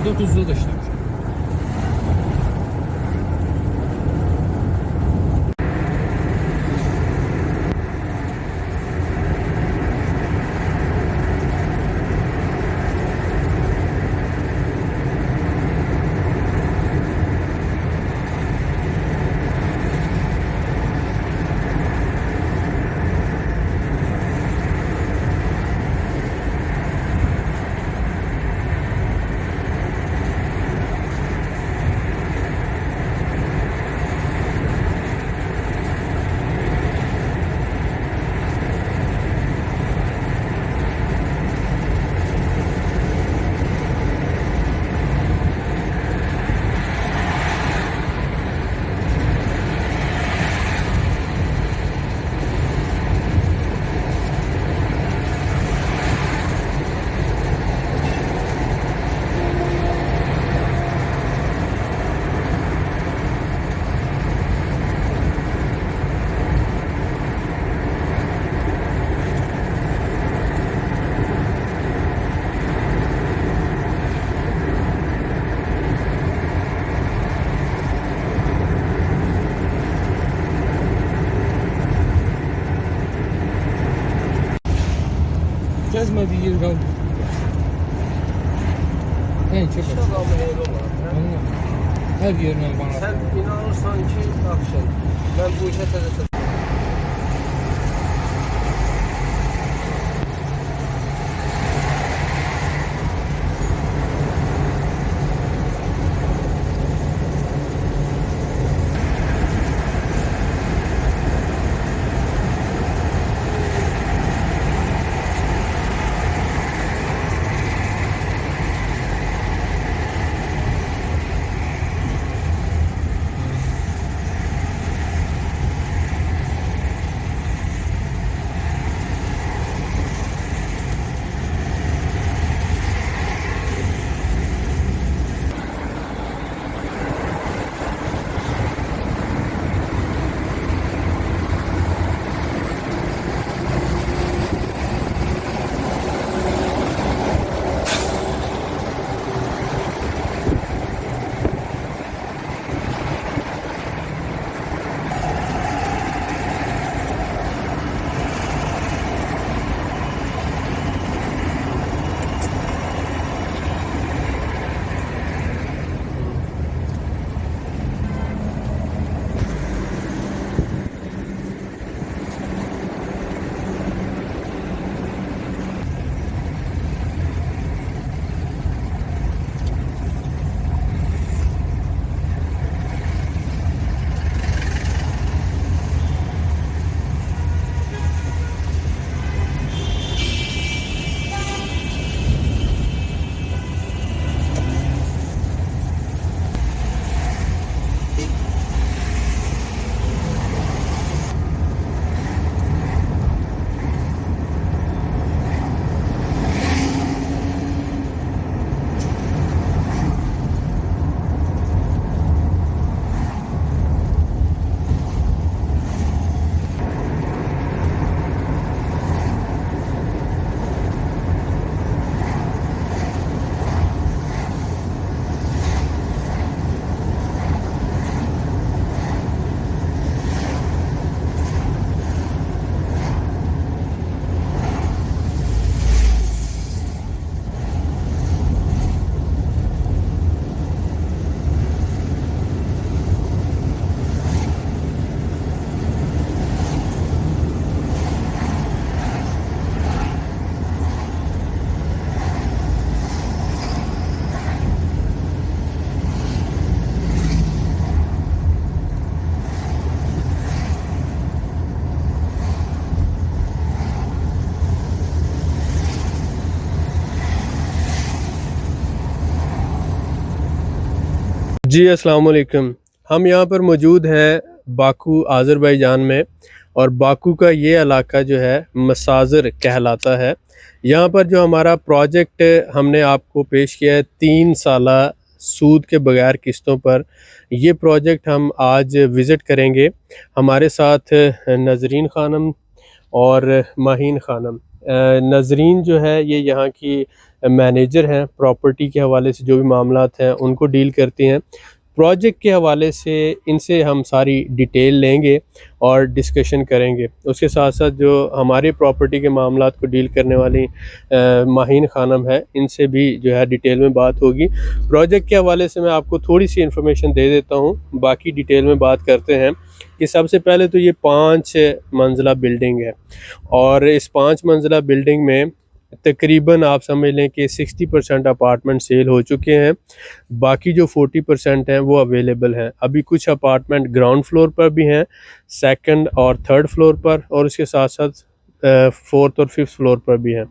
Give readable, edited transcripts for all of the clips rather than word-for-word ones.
30'da da işlemiş. Gezmediği yer kaldı. En çok İnşallah ama öyle olur. her yerine bana. Sen inanırsan ki akşam ben bu işe tereddüt. जी अस्सलाम वालेकुम। हम यहाँ पर मौजूद हैं Baku Azerbaijan में, और बाकू का ये इलाका जो है मसाज़र कहलाता है। यहाँ पर जो हमारा प्रोजेक्ट हमने आपको पेश किया है 3 साला सूद के बगैर किस्तों पर, ये प्रोजेक्ट हम आज विज़िट करेंगे। हमारे साथ नज़रीन ख़ानम और माहीन ख़ानम नजरीन जो है ये यहाँ की मैनेजर हैं, प्रॉपर्टी के हवाले से जो भी मामलात हैं उनको डील करती हैं। प्रोजेक्ट के हवाले से इनसे हम सारी डिटेल लेंगे और डिस्कशन करेंगे। उसके साथ साथ जो हमारे प्रॉपर्टी के मामलात को डील करने वाली माहीन खानम है, इनसे भी जो है डिटेल में बात होगी। प्रोजेक्ट के हवाले से मैं आपको थोड़ी सी इन्फॉर्मेशन दे देता हूँ, बाकी डिटेल में बात करते हैं। कि सबसे पहले तो ये 5 मंजिला बिल्डिंग है और इस 5 मंजिला बिल्डिंग में तकरीबन आप समझ लें कि 60% अपार्टमेंट सेल हो चुके हैं, बाकी जो 40% हैं वो अवेलेबल हैं। अभी कुछ अपार्टमेंट ग्राउंड फ्लोर पर भी हैं, सेकंड और थर्ड फ्लोर पर, और उसके साथ साथ फोर्थ और फिफ्थ फ्लोर पर भी हैं।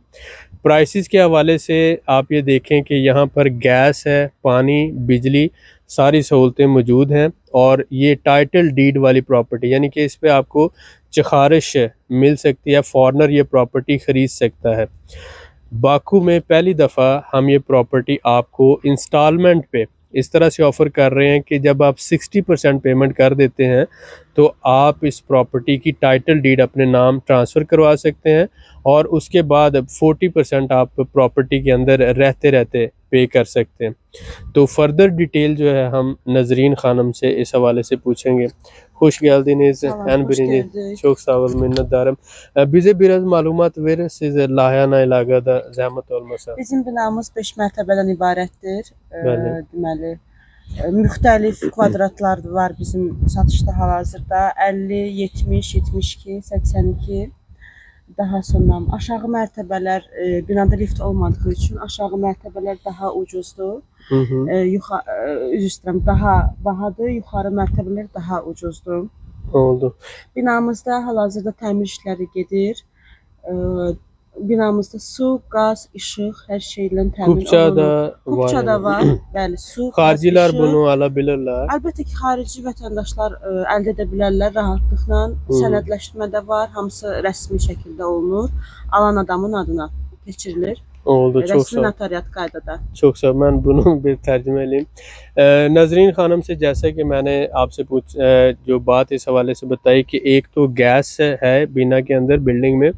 प्राइसेस के हवाले से आप ये देखें कि यहाँ पर गैस है, पानी, बिजली, सारी सहूलतें मौजूद हैं और ये टाइटल डीड वाली प्रॉपर्टी, यानी कि इस पे आपको चखारिश मिल सकती है, फॉरनर ये प्रॉपर्टी ख़रीद सकता है। बाकू में पहली दफ़ा हम ये प्रॉपर्टी आपको इंस्टॉलमेंट पे इस तरह से ऑफ़र कर रहे हैं कि जब आप 60% पेमेंट कर देते हैं तो आप इस प्रॉपर्टी की टाइटल डीड अपने नाम ट्रांसफ़र करवा सकते हैं और उसके बाद 40% आप प्रॉपर्टी के अंदर रहते रहते पे कर सकते हैं। तो फर्दर डिटेल जो है हम नजरीन खानम से इस हवाले से पूछेंगे। Hoş geldiniz. Tamam, En hoş birinci geldik. çok sağ olun, minnettarım. Bize biraz malumat verir siz layihəyə əlaqədar zəhmət olmasa. Bizim binamız 5 mərtəbədən ibarətdir. Bəli. Deməli, müxtəlif kvadratlar var bizim satışda hal-hazırda. 50, 70, 72, 82. Daha sonra aşağı mərtəbələr binada lift olmadığı üçün aşağı mərtəbələr daha ucuzdur. Üzr istəyirəm, daha bahadır. Yuxarı mərtəbələr daha ucuzdur. Oldu. Binamızda hal-hazırda təmir işləri gedir. Binamızda su, qaz, işıq, hər şeylə təmin Kupça olunur. da var. Kupça da yani. var. Bəli, su, qaz, Xaricilər işıq. bunu alabilirlər. Əlbəttə ki, xarici vətəndaşlar əldə edə bilərlər rahatlıqla. Sənədləşdirmə də var, hamısı rəsmi şəkildə olunur. Alan adamın adına keçirilir. Oldu, çok Rəsmi sağ ol. notariat qaydada. çok sir मैं bunu भी तर्जुमे लें। नजरीन खानम से जैसा कि मैंने आपसे जो बात इस हवाले से बताई कि एक तो गैस है बीना के अंदर बिल्डिंग में,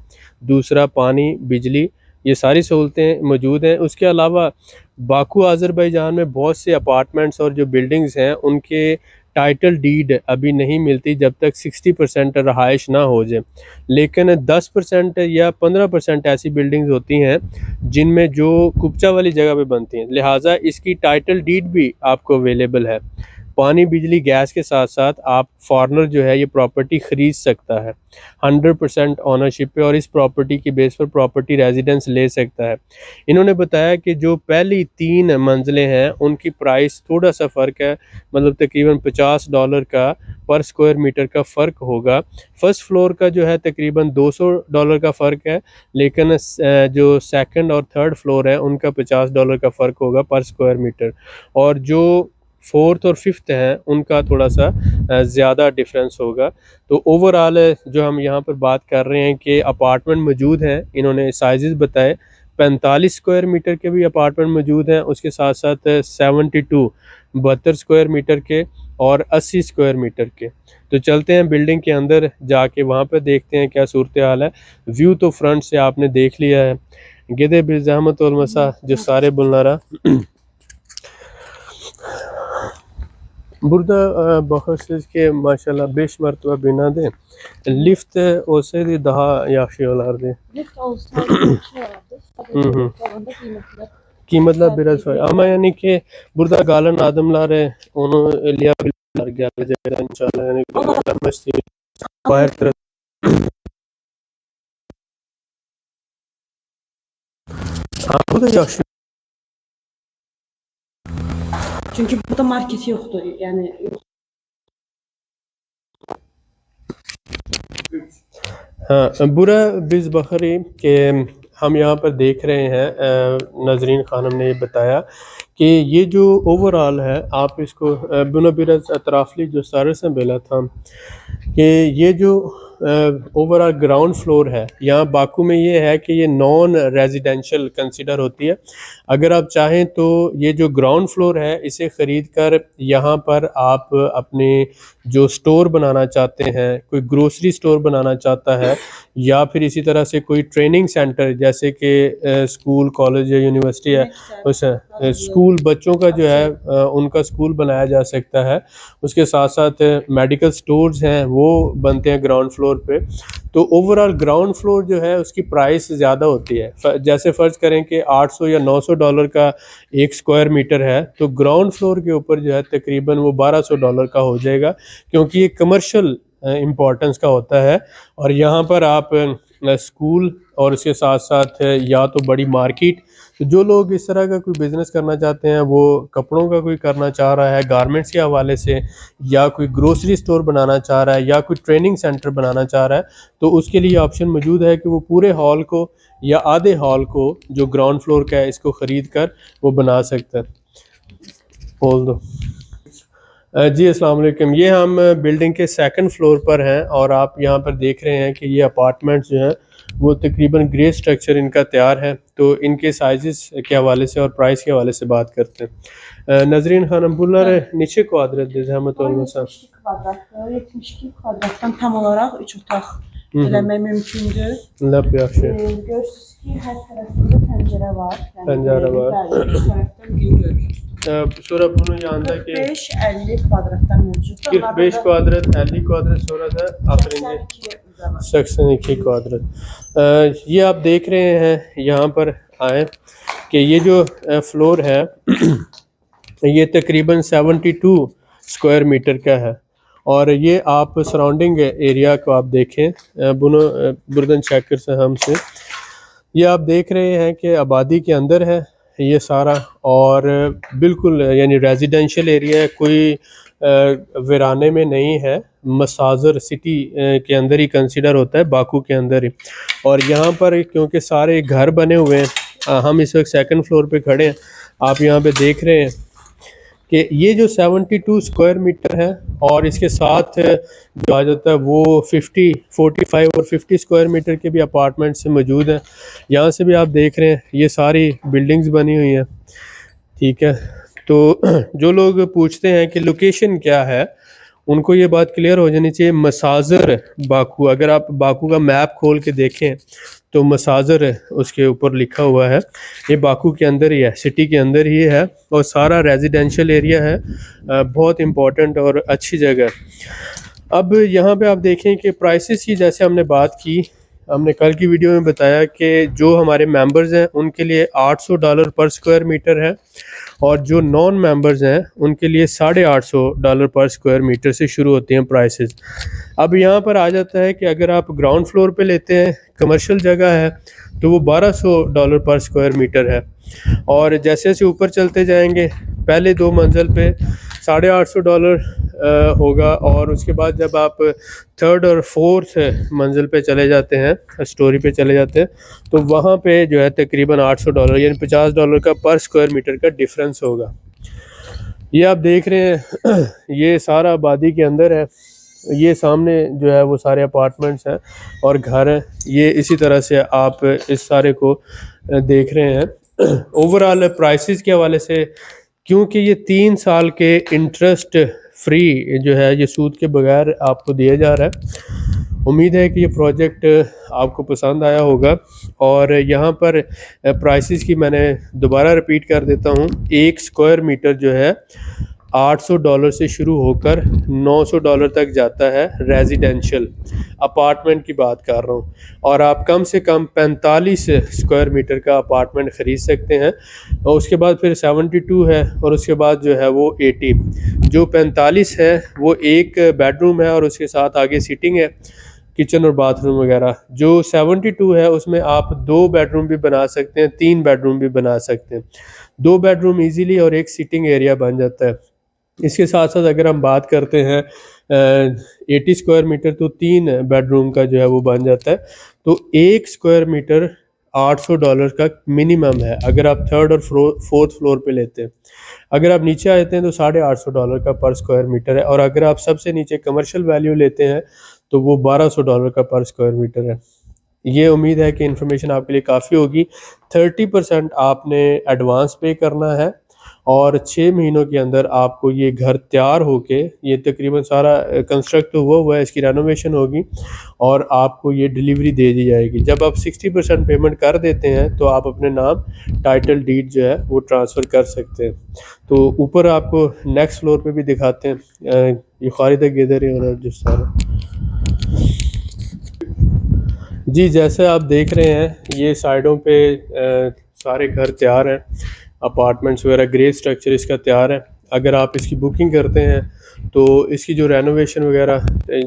दूसरा पानी, बिजली, ये सारी सहूलतें मौजूद हैं। उसके अलावा बाकू आज़रबाईजान में बहुत से अपार्टमेंट्स और जो बिल्डिंग्स हैं उनके टाइटल डीड अभी नहीं मिलती जब तक 60% रहाइश ना हो जाए, लेकिन 10% या 15% ऐसी बिल्डिंग्स होती हैं जिनमें जो कुपचा वाली जगह पे बनती हैं, लिहाजा इसकी टाइटल डीड भी आपको अवेलेबल है। पानी, बिजली, गैस के साथ साथ आप फॉरनर जो है ये प्रॉपर्टी ख़रीद सकता है 100% ऑनरशिप पे और इस प्रॉपर्टी की बेस पर प्रॉपर्टी रेजिडेंस ले सकता है। इन्होंने बताया कि जो पहली 3 मंजिलें हैं उनकी प्राइस थोड़ा सा फ़र्क है, मतलब तकरीबन $50 का पर स्क्वायर मीटर का फ़र्क होगा। फर्स्ट फ्लोर का जो है तकरीबन $200 का फ़र्क है, लेकिन जो सेकंड और थर्ड फ्लोर है उनका $50 का फ़र्क होगा पर स्क्वायर मीटर, और जो फोर्थ और फिफ्थ हैं उनका थोड़ा सा ज़्यादा डिफरेंस होगा। तो ओवरऑल जो हम यहाँ पर बात कर रहे हैं कि अपार्टमेंट मौजूद हैं, इन्होंने साइज़ बताए, 45 स्क्वायर मीटर के भी अपार्टमेंट मौजूद हैं, उसके साथ साथ 72 स्क्वायर मीटर के और 80 स्क्वायर मीटर के। तो चलते हैं बिल्डिंग के अंदर जाके वहाँ पर देखते हैं क्या सूरत हाल है। व्यू तो फ्रंट से आपने देख लिया है। गिदे बिज़हमत वल मसा जो सारे बुलनारा burada baxırsınız ki maşallah 5 mərtəbə binadır. Lift olsaydı daha yaxşı olardı. Lift olsaydı yaxşı olardı. Sadəcə qiymətlər Qiymətlər biraz var. Ama yani ki burada qalan adımları onu eləyəbilirlər gələcəkdə inşallah. Yəni görmək bayır tərəf. Bu da yaxşı. Çünki burada market yoxdur. Yəni हाँ, बुरा बिज़ बखरी कि हम यहाँ पर देख रहे हैं, नजरीन खानम ने बताया कि ये जो ओवरऑल है आप इसको बुना बिरज अतराफली जो सारे से बेला था कि ये जो ओवरऑल ग्राउंड फ्लोर है, यहाँ बाकू में ये है कि ये नॉन रेजिडेंशियल कंसिडर होती है। अगर आप चाहें तो ये जो ग्राउंड फ्लोर है इसे ख़रीद कर यहाँ पर आप अपने जो स्टोर बनाना चाहते हैं, कोई ग्रोसरी स्टोर बनाना चाहता है या फिर इसी तरह से कोई ट्रेनिंग सेंटर जैसे कि स्कूल कॉलेज या यूनिवर्सिटी है, उस स्कूल बच्चों का जो है उनका स्कूल बनाया जा सकता है। उसके साथ साथ मेडिकल स्टोर्स हैं वो बनते हैं ग्राउंड फ्लोर पे। तो ओवरऑल ग्राउंड फ्लोर जो है उसकी प्राइस ज़्यादा होती है। जैसे फ़र्ज़ करें कि 800 या 900 डॉलर का 1 स्क्वायर मीटर है, तो ग्राउंड फ्लोर के ऊपर जो है तकरीबन वो 1200 डॉलर का हो जाएगा, क्योंकि ये कमर्शियल इम्पोर्टेंस का होता है। और यहाँ पर आप स्कूल और उसके साथ साथ या तो बड़ी मार्केट, तो जो लोग इस तरह का कोई बिज़नेस करना चाहते हैं, वो कपड़ों का कोई करना चाह रहा है गारमेंट्स के हवाले से, या कोई ग्रोसरी स्टोर बनाना चाह रहा है या कोई ट्रेनिंग सेंटर बनाना चाह रहा है, तो उसके लिए ऑप्शन मौजूद है कि वो पूरे हॉल को या आधे हॉल को जो ग्राउंड फ्लोर का है इसको ख़रीद कर वो बना सकता है। बोल दो जी अस्सलाम वालेकुम। ये हम बिल्डिंग के सेकंड फ्लोर पर हैं और आप यहाँ पर देख रहे हैं कि ये अपार्टमेंट्स जो हैं वो तकरीबन ग्रे स्ट्रक्चर इनका तैयार है। तो इनके साइजेस के हवाले से और प्राइस के हवाले से बात करते हैं। नजरीन Khanam bunlar neçə kvadrat zəhmət olmasa? 72 kvadratdır. 72 kvadratdan tam olaraq 3 otaq eləmək mümkündür. Lap yaxşı. Görürsünüz ki, hər tərəfində pəncərə var. Pəncərə var. Bəli, bir tərəfdən gün görür. Sonra bunun yanındaki 45-50 kvadratdan mövcuddur. 45 kvadrat, 50 kvadrat, sonra da आखिरी 82 quadrat. ये आप देख रहे हैं यहाँ पर आए कि ये जो फ्लोर है ये तकरीबन 72 स्क्वायर मीटर का है। और ये आप सराउंडिंग एरिया को आप देखें बुर्दन शैकर से हमसे, ये आप देख रहे हैं कि आबादी के अंदर है ये सारा, और बिल्कुल यानी रेजिडेंशियल एरिया है, कोई वीराने में नहीं है, मसाजर सिटी के अंदर ही कंसिडर होता है, बाकू के अंदर ही। और यहाँ पर क्योंकि सारे घर बने हुए हैं, हम इस वक्त सेकंड फ्लोर पे खड़े हैं, आप यहाँ पे देख रहे हैं कि ये जो 72 स्क्वायर मीटर है और इसके साथ जो आ जाता है वो 50, 45 और 50 स्क्वायर मीटर के भी अपार्टमेंट्स मौजूद हैं। यहाँ से भी आप देख रहे हैं ये सारी बिल्डिंग्स बनी हुई हैं, ठीक है। तो जो लोग पूछते हैं कि लोकेशन क्या है, उनको ये बात क्लियर हो जानी चाहिए। मसाजर बाकू, अगर आप बाकू का मैप खोल के देखें तो मसाजर उसके ऊपर लिखा हुआ है, ये बाकू के अंदर ही है, सिटी के अंदर ही है, और सारा रेजिडेंशियल एरिया है, बहुत इम्पोर्टेंट और अच्छी जगह। अब यहाँ पे आप देखें कि प्राइसेस की जैसे हमने बात की, हमने कल की वीडियो में बताया कि जो हमारे मेंबर्स हैं उनके लिए 800 डॉलर पर स्क्वायर मीटर है, और जो नॉन मेंबर्स हैं उनके लिए 850 डॉलर पर स्क्वायर मीटर से शुरू होती हैं प्राइसेस। अब यहाँ पर आ जाता है कि अगर आप ग्राउंड फ्लोर पे लेते हैं, कमर्शियल जगह है, तो वो 1200 डॉलर पर स्क्वायर मीटर है। और जैसे जैसे ऊपर चलते जाएंगे, पहले 2 मंजिल पे 850 डॉलर होगा, और उसके बाद जब आप 3rd और 4th मंजिल पे चले जाते हैं, स्टोरी पे चले जाते हैं, तो वहाँ पे जो है तकरीबन 800 डॉलर यानी 50 डॉलर का पर स्क्वायर मीटर का डिफरेंस होगा। ये आप देख रहे हैं ये सारा आबादी के अंदर है, ये सामने जो है वो सारे अपार्टमेंट्स हैं और घर हैं। ये इसी तरह से आप इस सारे को देख रहे हैं। ओवरऑल प्राइसेस के हवाले से, क्योंकि ये 3 साल के इंटरेस्ट फ्री जो है, ये सूद के बगैर आपको दिया जा रहा है। उम्मीद है कि ये प्रोजेक्ट आपको पसंद आया होगा। और यहाँ पर प्राइसेस की मैंने दोबारा रिपीट कर देता हूँ, 1 स्क्वायर मीटर जो है 800 डॉलर से शुरू होकर 900 डॉलर तक जाता है, रेजिडेंशियल अपार्टमेंट की बात कर रहा हूँ। और आप कम से कम 45 स्क्वायर मीटर का अपार्टमेंट ख़रीद सकते हैं। और उसके बाद फिर 72 है, और उसके बाद जो है वो 80। जो 45 है वो 1 बेडरूम है और उसके साथ आगे सीटिंग है, किचन और बाथरूम वगैरह। जो 72 है उसमें आप 2 बेडरूम भी बना सकते हैं, 3 बेडरूम भी बना सकते हैं। 2 बेडरूम इजीली और 1 सीटिंग एरिया बन जाता है। इसके साथ साथ अगर हम बात करते हैं 80 स्क्वायर मीटर, तो 3 बेडरूम का जो है वो बन जाता है। तो 1 स्क्वायर मीटर 800 डॉलर का मिनिमम है अगर आप 3rd और 4th फ्लोर पे लेते हैं। अगर आप नीचे आते हैं तो 850 डॉलर का पर स्क्वायर मीटर है। और अगर आप सबसे नीचे कमर्शियल वैल्यू लेते हैं तो वो $1200 का पर स्क्वायर मीटर है। ये उम्मीद है कि इन्फॉर्मेशन आपके लिए काफ़ी होगी। 30% आपने एडवांस पे करना है और 6 महीनों के अंदर आपको ये घर तैयार होके, ये तकरीबन सारा कंस्ट्रक्ट तो हुआ है, इसकी रेनोवेशन होगी और आपको ये डिलीवरी दे दी जाएगी। जब आप 60% पेमेंट कर देते हैं तो आप अपने नाम टाइटल डीड जो है वो ट्रांसफ़र कर सकते हैं। तो ऊपर आपको नेक्स्ट फ्लोर पे भी दिखाते हैं। ये खालिद गेदर है और जिस सारा जी, जैसे आप देख रहे हैं ये साइडों पे सारे घर तैयार हैं, अपार्टमेंट्स वगैरह, ग्रे स्ट्रक्चर इसका तैयार है। अगर आप इसकी बुकिंग करते हैं तो इसकी जो रेनोवेशन वगैरह,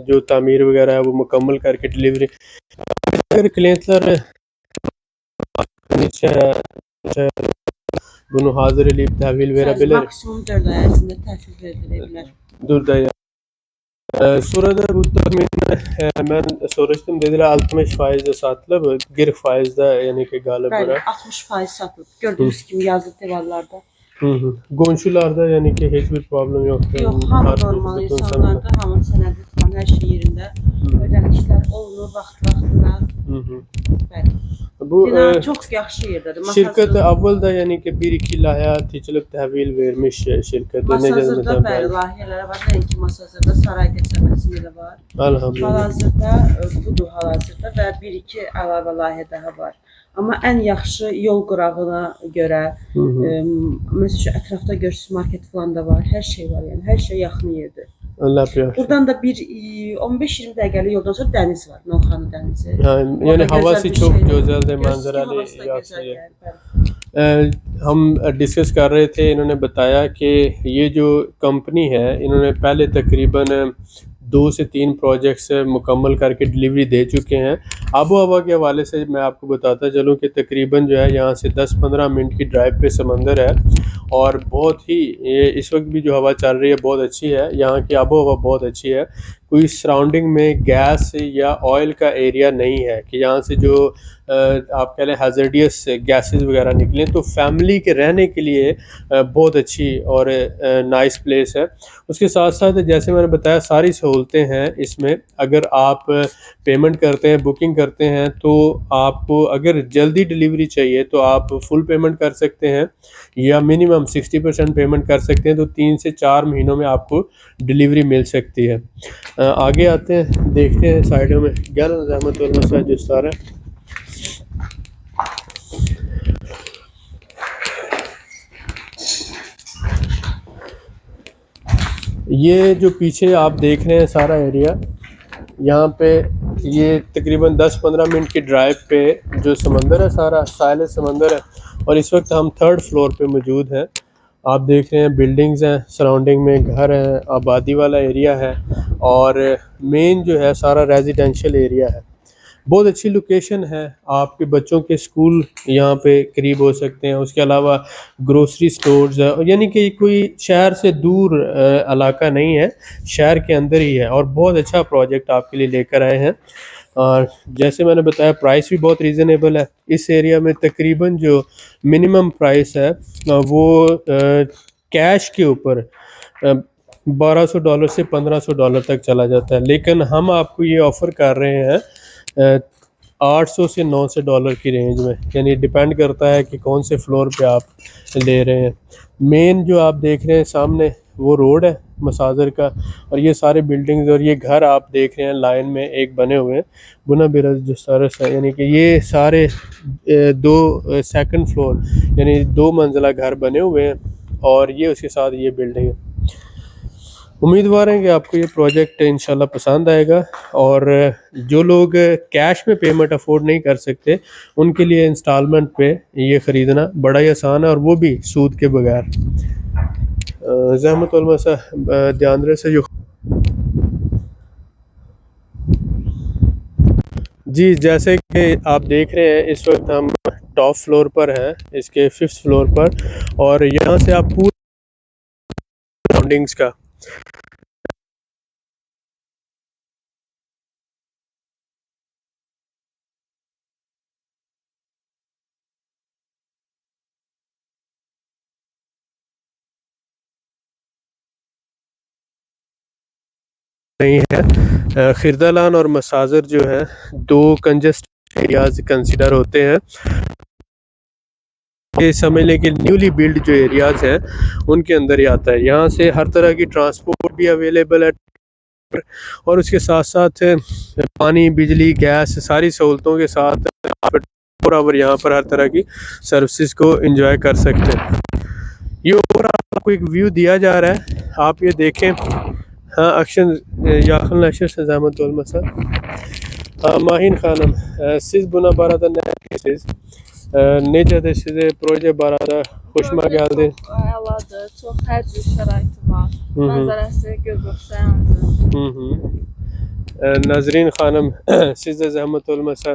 जो तामीर वगैरह है वो मुकम्मल करके डिलीवरी, अगर क्लेंसर नीचे है, bunu hazır eləyib təhvil verə bilər. Maksimum 4 ay ərzində təhvil verilə bilər. Durda sonra da bu tahmin mən soruşdum, dedilər 60% satılıb, 40% da yəni ki qalıb Bəli, bura. 60% satılıb. Gördüyünüz kimi yazıb divarlarda. Qonşularda yəni ki heç bir problem yoxdur. Yox, hamı Artıq normal bütün insanlardır, hamının sənədi falan, hər şey yerində. Ödənişlər olunur vaxtına. Bəli. Bu Bina çox yaxşı yerdədir. şirkət əvvəldə yəni ki 1-2 layihə seçilib təhvil vermiş şirkət. Masazırda bəli layihələri var. Nəinki Masazırda, Saray qəsəbəsində də var. Elhamdülillah. Hal-hazırda budur hal-hazırda və 1-2 əlavə layihə daha var. Amma ən yaxşı yol qırağına görə, məsələn ətrafda görürsüz market falan da var, hər şey var, yəni hər şey yaxın yerdir. Allah yaxşı. Buradan da bir 15-20 dəqiqəlik yoldan sonra dəniz var, Novxanı dənizi. Yəni havası çox gözəldir, mənzərəli yaxşı है। हम discuss कर रहे थे, इन्होंने बताया कि ये जो कंपनी है इन्होंने पहले तकरीबन 2 से 3 प्रोजेक्ट्स मुकम्मल करके डिलीवरी दे चुके हैं। आबो हवा के हवाले से मैं आपको बताता चलूँ कि तकरीबन जो है यहाँ से 10-15 मिनट की ड्राइव पे समंदर है और बहुत ही ये इस वक्त भी जो हवा चल रही है बहुत अच्छी है। यहाँ की आबो हवा बहुत अच्छी है। कोई सराउंडिंग में गैस या ऑयल का एरिया नहीं है कि यहाँ से जो आप कह लें हैज़र्डियस गैसेस वगैरह निकलें। तो फैमिली के रहने के लिए बहुत अच्छी और नाइस प्लेस है। उसके साथ साथ जैसे मैंने बताया सारी सहूलतें हैं इसमें। अगर आप पेमेंट करते हैं, बुकिंग करते हैं तो आपको अगर जल्दी डिलीवरी चाहिए तो आप फुल पेमेंट कर सकते हैं या मिनिमम 60% पेमेंट कर सकते हैं, तो 3 से 4 महीनों में आपको डिलीवरी मिल सकती है। आगे आते हैं, देखते हैं साइडों में गल रहमतुल्लाह जिस सारा ये जो पीछे आप देख रहे हैं सारा एरिया, यहाँ पे ये तकरीबन 10-15 मिनट की ड्राइव पे जो समंदर है, सारा साहिल समंदर है और इस वक्त हम 3rd फ्लोर पे मौजूद हैं। आप देख रहे हैं बिल्डिंग्स हैं, सराउंडिंग में घर हैं, आबादी वाला एरिया है और मेन जो है सारा रेजिडेंशियल एरिया है। बहुत अच्छी लोकेशन है, आपके बच्चों के स्कूल यहाँ पे करीब हो सकते हैं। उसके अलावा ग्रोसरी स्टोर्स है, यानी कि कोई शहर से दूर इलाका नहीं है, शहर के अंदर ही है और बहुत अच्छा प्रोजेक्ट आपके लिए लेकर आए हैं। और जैसे मैंने बताया प्राइस भी बहुत रीज़नेबल है। इस एरिया में तकरीबन जो मिनिमम प्राइस है वो कैश के ऊपर $1200 से $1500 तक चला जाता है, लेकिन हम आपको ये ऑफ़र कर रहे हैं 800 से $900 की रेंज में, यानी डिपेंड करता है कि कौन से फ्लोर पे आप ले रहे हैं। मेन जो आप देख रहे हैं सामने वो रोड है मसाजर का और ये सारे बिल्डिंग्स और ये घर आप देख रहे हैं लाइन में एक बने हुए हैं बुना बिरज जो सारे, यानी कि ये सारे 2 सेकंड फ्लोर यानी 2 मंजिला घर बने हुए हैं और ये उसके साथ ये बिल्डिंग है। उम्मीदवार हैं कि आपको ये प्रोजेक्ट इंशाल्लाह पसंद आएगा और जो लोग कैश में पेमेंट अफोर्ड नहीं कर सकते उनके लिए इंस्टॉलमेंट पे ये ख़रीदना बड़ा ही आसान है और वो भी सूद के बगैर। ज़हमत उल मसा ध्यान रहे से जो जी, जैसे कि आप देख रहे हैं इस वक्त हम टॉप फ्लोर पर हैं, इसके 5th फ्लोर पर और यहाँ से आप पूरे सराउंडिंग्स का नहीं है। खिरदालान और मसाजर जो है दो कंजेस्ट एरियाज कंसिडर होते हैं। ये समझ लें कि न्यूली बिल्ड जो एरियाज हैं उनके अंदर ही आता है। यहाँ से हर तरह की ट्रांसपोर्ट भी अवेलेबल है और उसके साथ साथ पानी, बिजली, गैस सारी सहूलतों के साथ आप 24 आवर यहाँ पर हर तरह की सर्विसेज को एंजॉय कर सकते हैं। ये ऊपर आपको एक व्यू दिया जा रहा है, आप ये देखें। हाँ अक्शन याखन अशर से ज़हमत उल मसा Mahin Khanam siz buna barada ne dersiniz? Necədir sizi proje barada xoşuma gəldi? Çox əladır, çox hər cür şəraiti var. Hı hı. Mənzərəsi gözəxşəyandır. Hı hı. Nazrin xanım siz de zahmet olmasa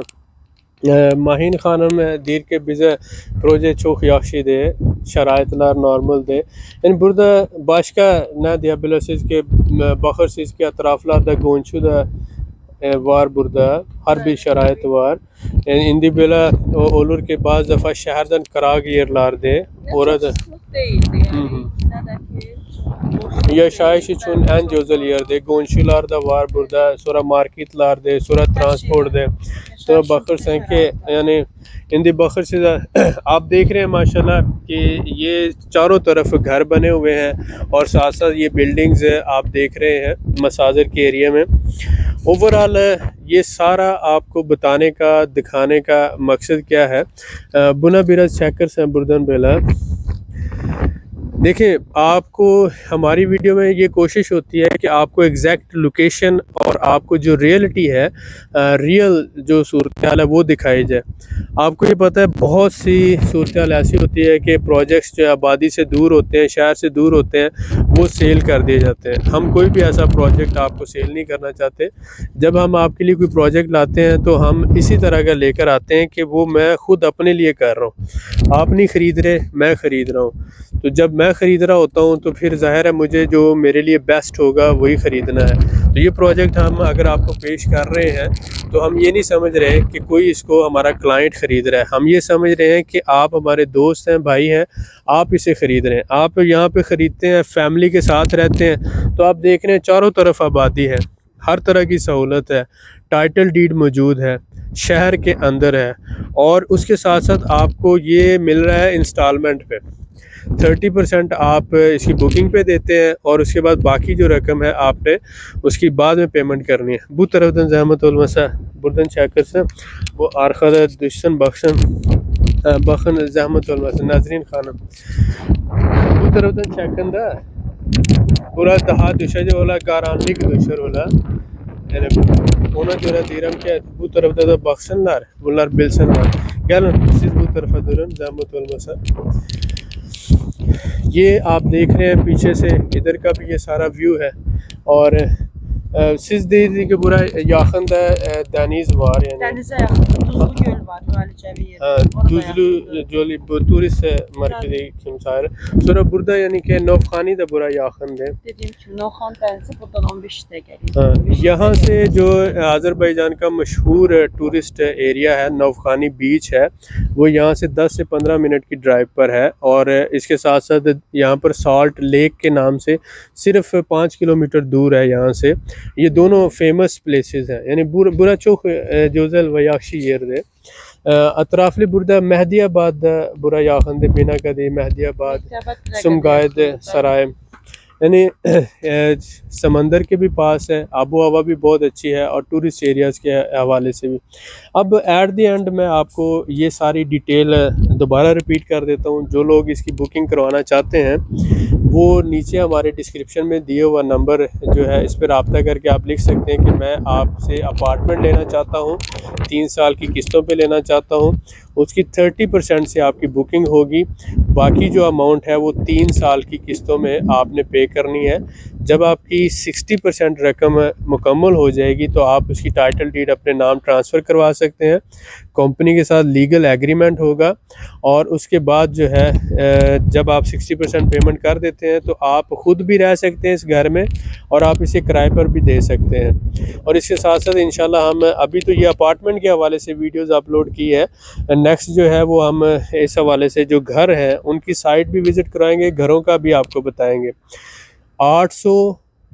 Mahin xanım deyir ki bize proje çok yaxşıdır, şəraitlər normaldır. Yəni burada başka ne diyebilirsiniz ki baxırsınız ki ətraflarda qonşu da var burada, her bir şərait var. Yani indi belə olur ki bazı defa şəhərdən qıraq yerlərdir. Orada Çox deyildi, Hı yəni. hı. Nə də ki, yaşayış için en güzel yerdir. Qonşular da var burada, sonra marketlərdir, sonra transportdur. तो बखर के यानी हिंदी बखर से आप देख रहे हैं माशाल्लाह कि ये चारों तरफ घर बने हुए हैं और साथ साथ ये बिल्डिंग्स आप देख रहे हैं मसाजिर के एरिया में। ओवरऑल ये सारा आपको बताने का, दिखाने का मकसद क्या है। बुना बिरज चेकर से बुर्दन बेला देखिए, आपको हमारी वीडियो में ये कोशिश होती है कि आपको एग्जैक्ट लोकेशन और आपको जो रियलिटी है, रियल जो सूरत हाल है वो दिखाई जाए। आपको ये पता है बहुत सी सूरत हाल ऐसी होती है कि प्रोजेक्ट्स जो आबादी से दूर होते हैं, शहर से दूर होते हैं, वो सेल कर दिए जाते हैं। हम कोई भी ऐसा प्रोजेक्ट आपको सेल नहीं करना चाहते। जब हम आपके लिए कोई प्रोजेक्ट लाते हैं तो हम इसी तरह का लेकर आते हैं कि वो मैं खुद अपने लिए कर रहा हूँ, आप नहीं ख़रीद रहे, मैं ख़रीद रहा हूँ। तो जब मैं ख़रीद रहा होता हूँ तो फिर ज़ाहिर है मुझे जो मेरे लिए बेस्ट होगा वही ख़रीदना है। तो ये प्रोजेक्ट हम अगर आपको पेश कर रहे हैं तो हम ये नहीं समझ रहे कि कोई इसको हमारा क्लाइंट ख़रीद रहा है, हम ये समझ रहे हैं कि आप हमारे दोस्त हैं, भाई हैं, आप इसे ख़रीद रहे हैं। आप यहाँ पे ख़रीदते हैं, फैमिली के साथ रहते हैं, तो आप देख रहे हैं चारों तरफ आबादी है, हर तरह की सहूलत है, टाइटल डीड मौजूद है, शहर के अंदर है और उसके साथ साथ आपको ये मिल रहा है इंस्टॉलमेंट पे। 30% आप इसकी बुकिंग पे देते हैं और उसके बाद बाकी जो रकम है आपने उसकी बाद में पेमेंट करनी है। bu taraftan zahmet olmasa buradan çakırsa bu arkada düşsün baksın, bakın zahmet olmasın Nazrin Hanım. Bu taraftan çakında burası daha düşece ola, karanlık düşer ola. Yani ona göre diyorum ki bu tarafta da baksınlar, bunlar bilsinler. Gelin siz bu tarafa durun zahmet olmasa। ये आप देख रहे हैं पीछे से, इधर का भी ये सारा व्यू है और siz dedi ki bura yakında deniz var yani. Dənizə yaxın Duzlu göl var, müalicəvi yeri. Orada Tuzlu Joli bu turist merkezi kimsayır. Sonra burada yani ki Novkhani da bura yakındır. Dediyim kimi Novxan dənizi buradan 15 dəqiqəlik. हाँ, यहाँ से जो Azerbaijan का मशहूर tourist area है नवखानी बीच है, वो यहाँ से 10 से 15 मिनट की ड्राइव पर है और इसके साथ साथ यहाँ पर सॉल्ट लेक के नाम से सिर्फ 5 किलोमीटर दूर है यहाँ से। ये दोनों फेमस प्लेसेस हैं यानी बुरा चौक जोजल व याक्षी yerdir. Atraflı burada Mehdiabad bura yakındır, Binakadi, Mehdiabad, Sumgayed Saray यानी समंदर के भी पास है, आबो हवा भी बहुत अच्छी है और टूरिस्ट एरियाज़ के हवाले से भी। अब एट द एंड मैं आपको ये सारी डिटेल दोबारा रिपीट कर देता हूँ। जो लोग इसकी बुकिंग करवाना चाहते हैं वो नीचे हमारे डिस्क्रिप्शन में दिए हुआ नंबर जो है इस पर रब्ता करके आप लिख सकते हैं कि मैं आपसे अपार्टमेंट लेना चाहता हूँ, 3 साल की किस्तों पे लेना चाहता हूँ। उसकी 30% से आपकी बुकिंग होगी, बाकी जो अमाउंट है वो 3 साल की किस्तों में आपने पे करनी है। जब आपकी 60% रकम मुकम्मल हो जाएगी तो आप उसकी टाइटल डीड अपने नाम ट्रांसफ़र करवा सकते हैं, कंपनी के साथ लीगल एग्रीमेंट होगा और उसके बाद जो है जब आप 60% पेमेंट कर देते हैं तो आप ख़ुद भी रह सकते हैं इस घर में और आप इसे किराए पर भी दे सकते हैं। और इसके साथ साथ इंशाल्लाह हम अभी तो ये अपार्टमेंट के हवाले से वीडियोज़ अपलोड की है, नेक्स्ट जो है वो हम इस हवाले से जो घर हैं उनकी साइट भी विज़िट कराएंगे, घरों का भी आपको बताएंगे। 800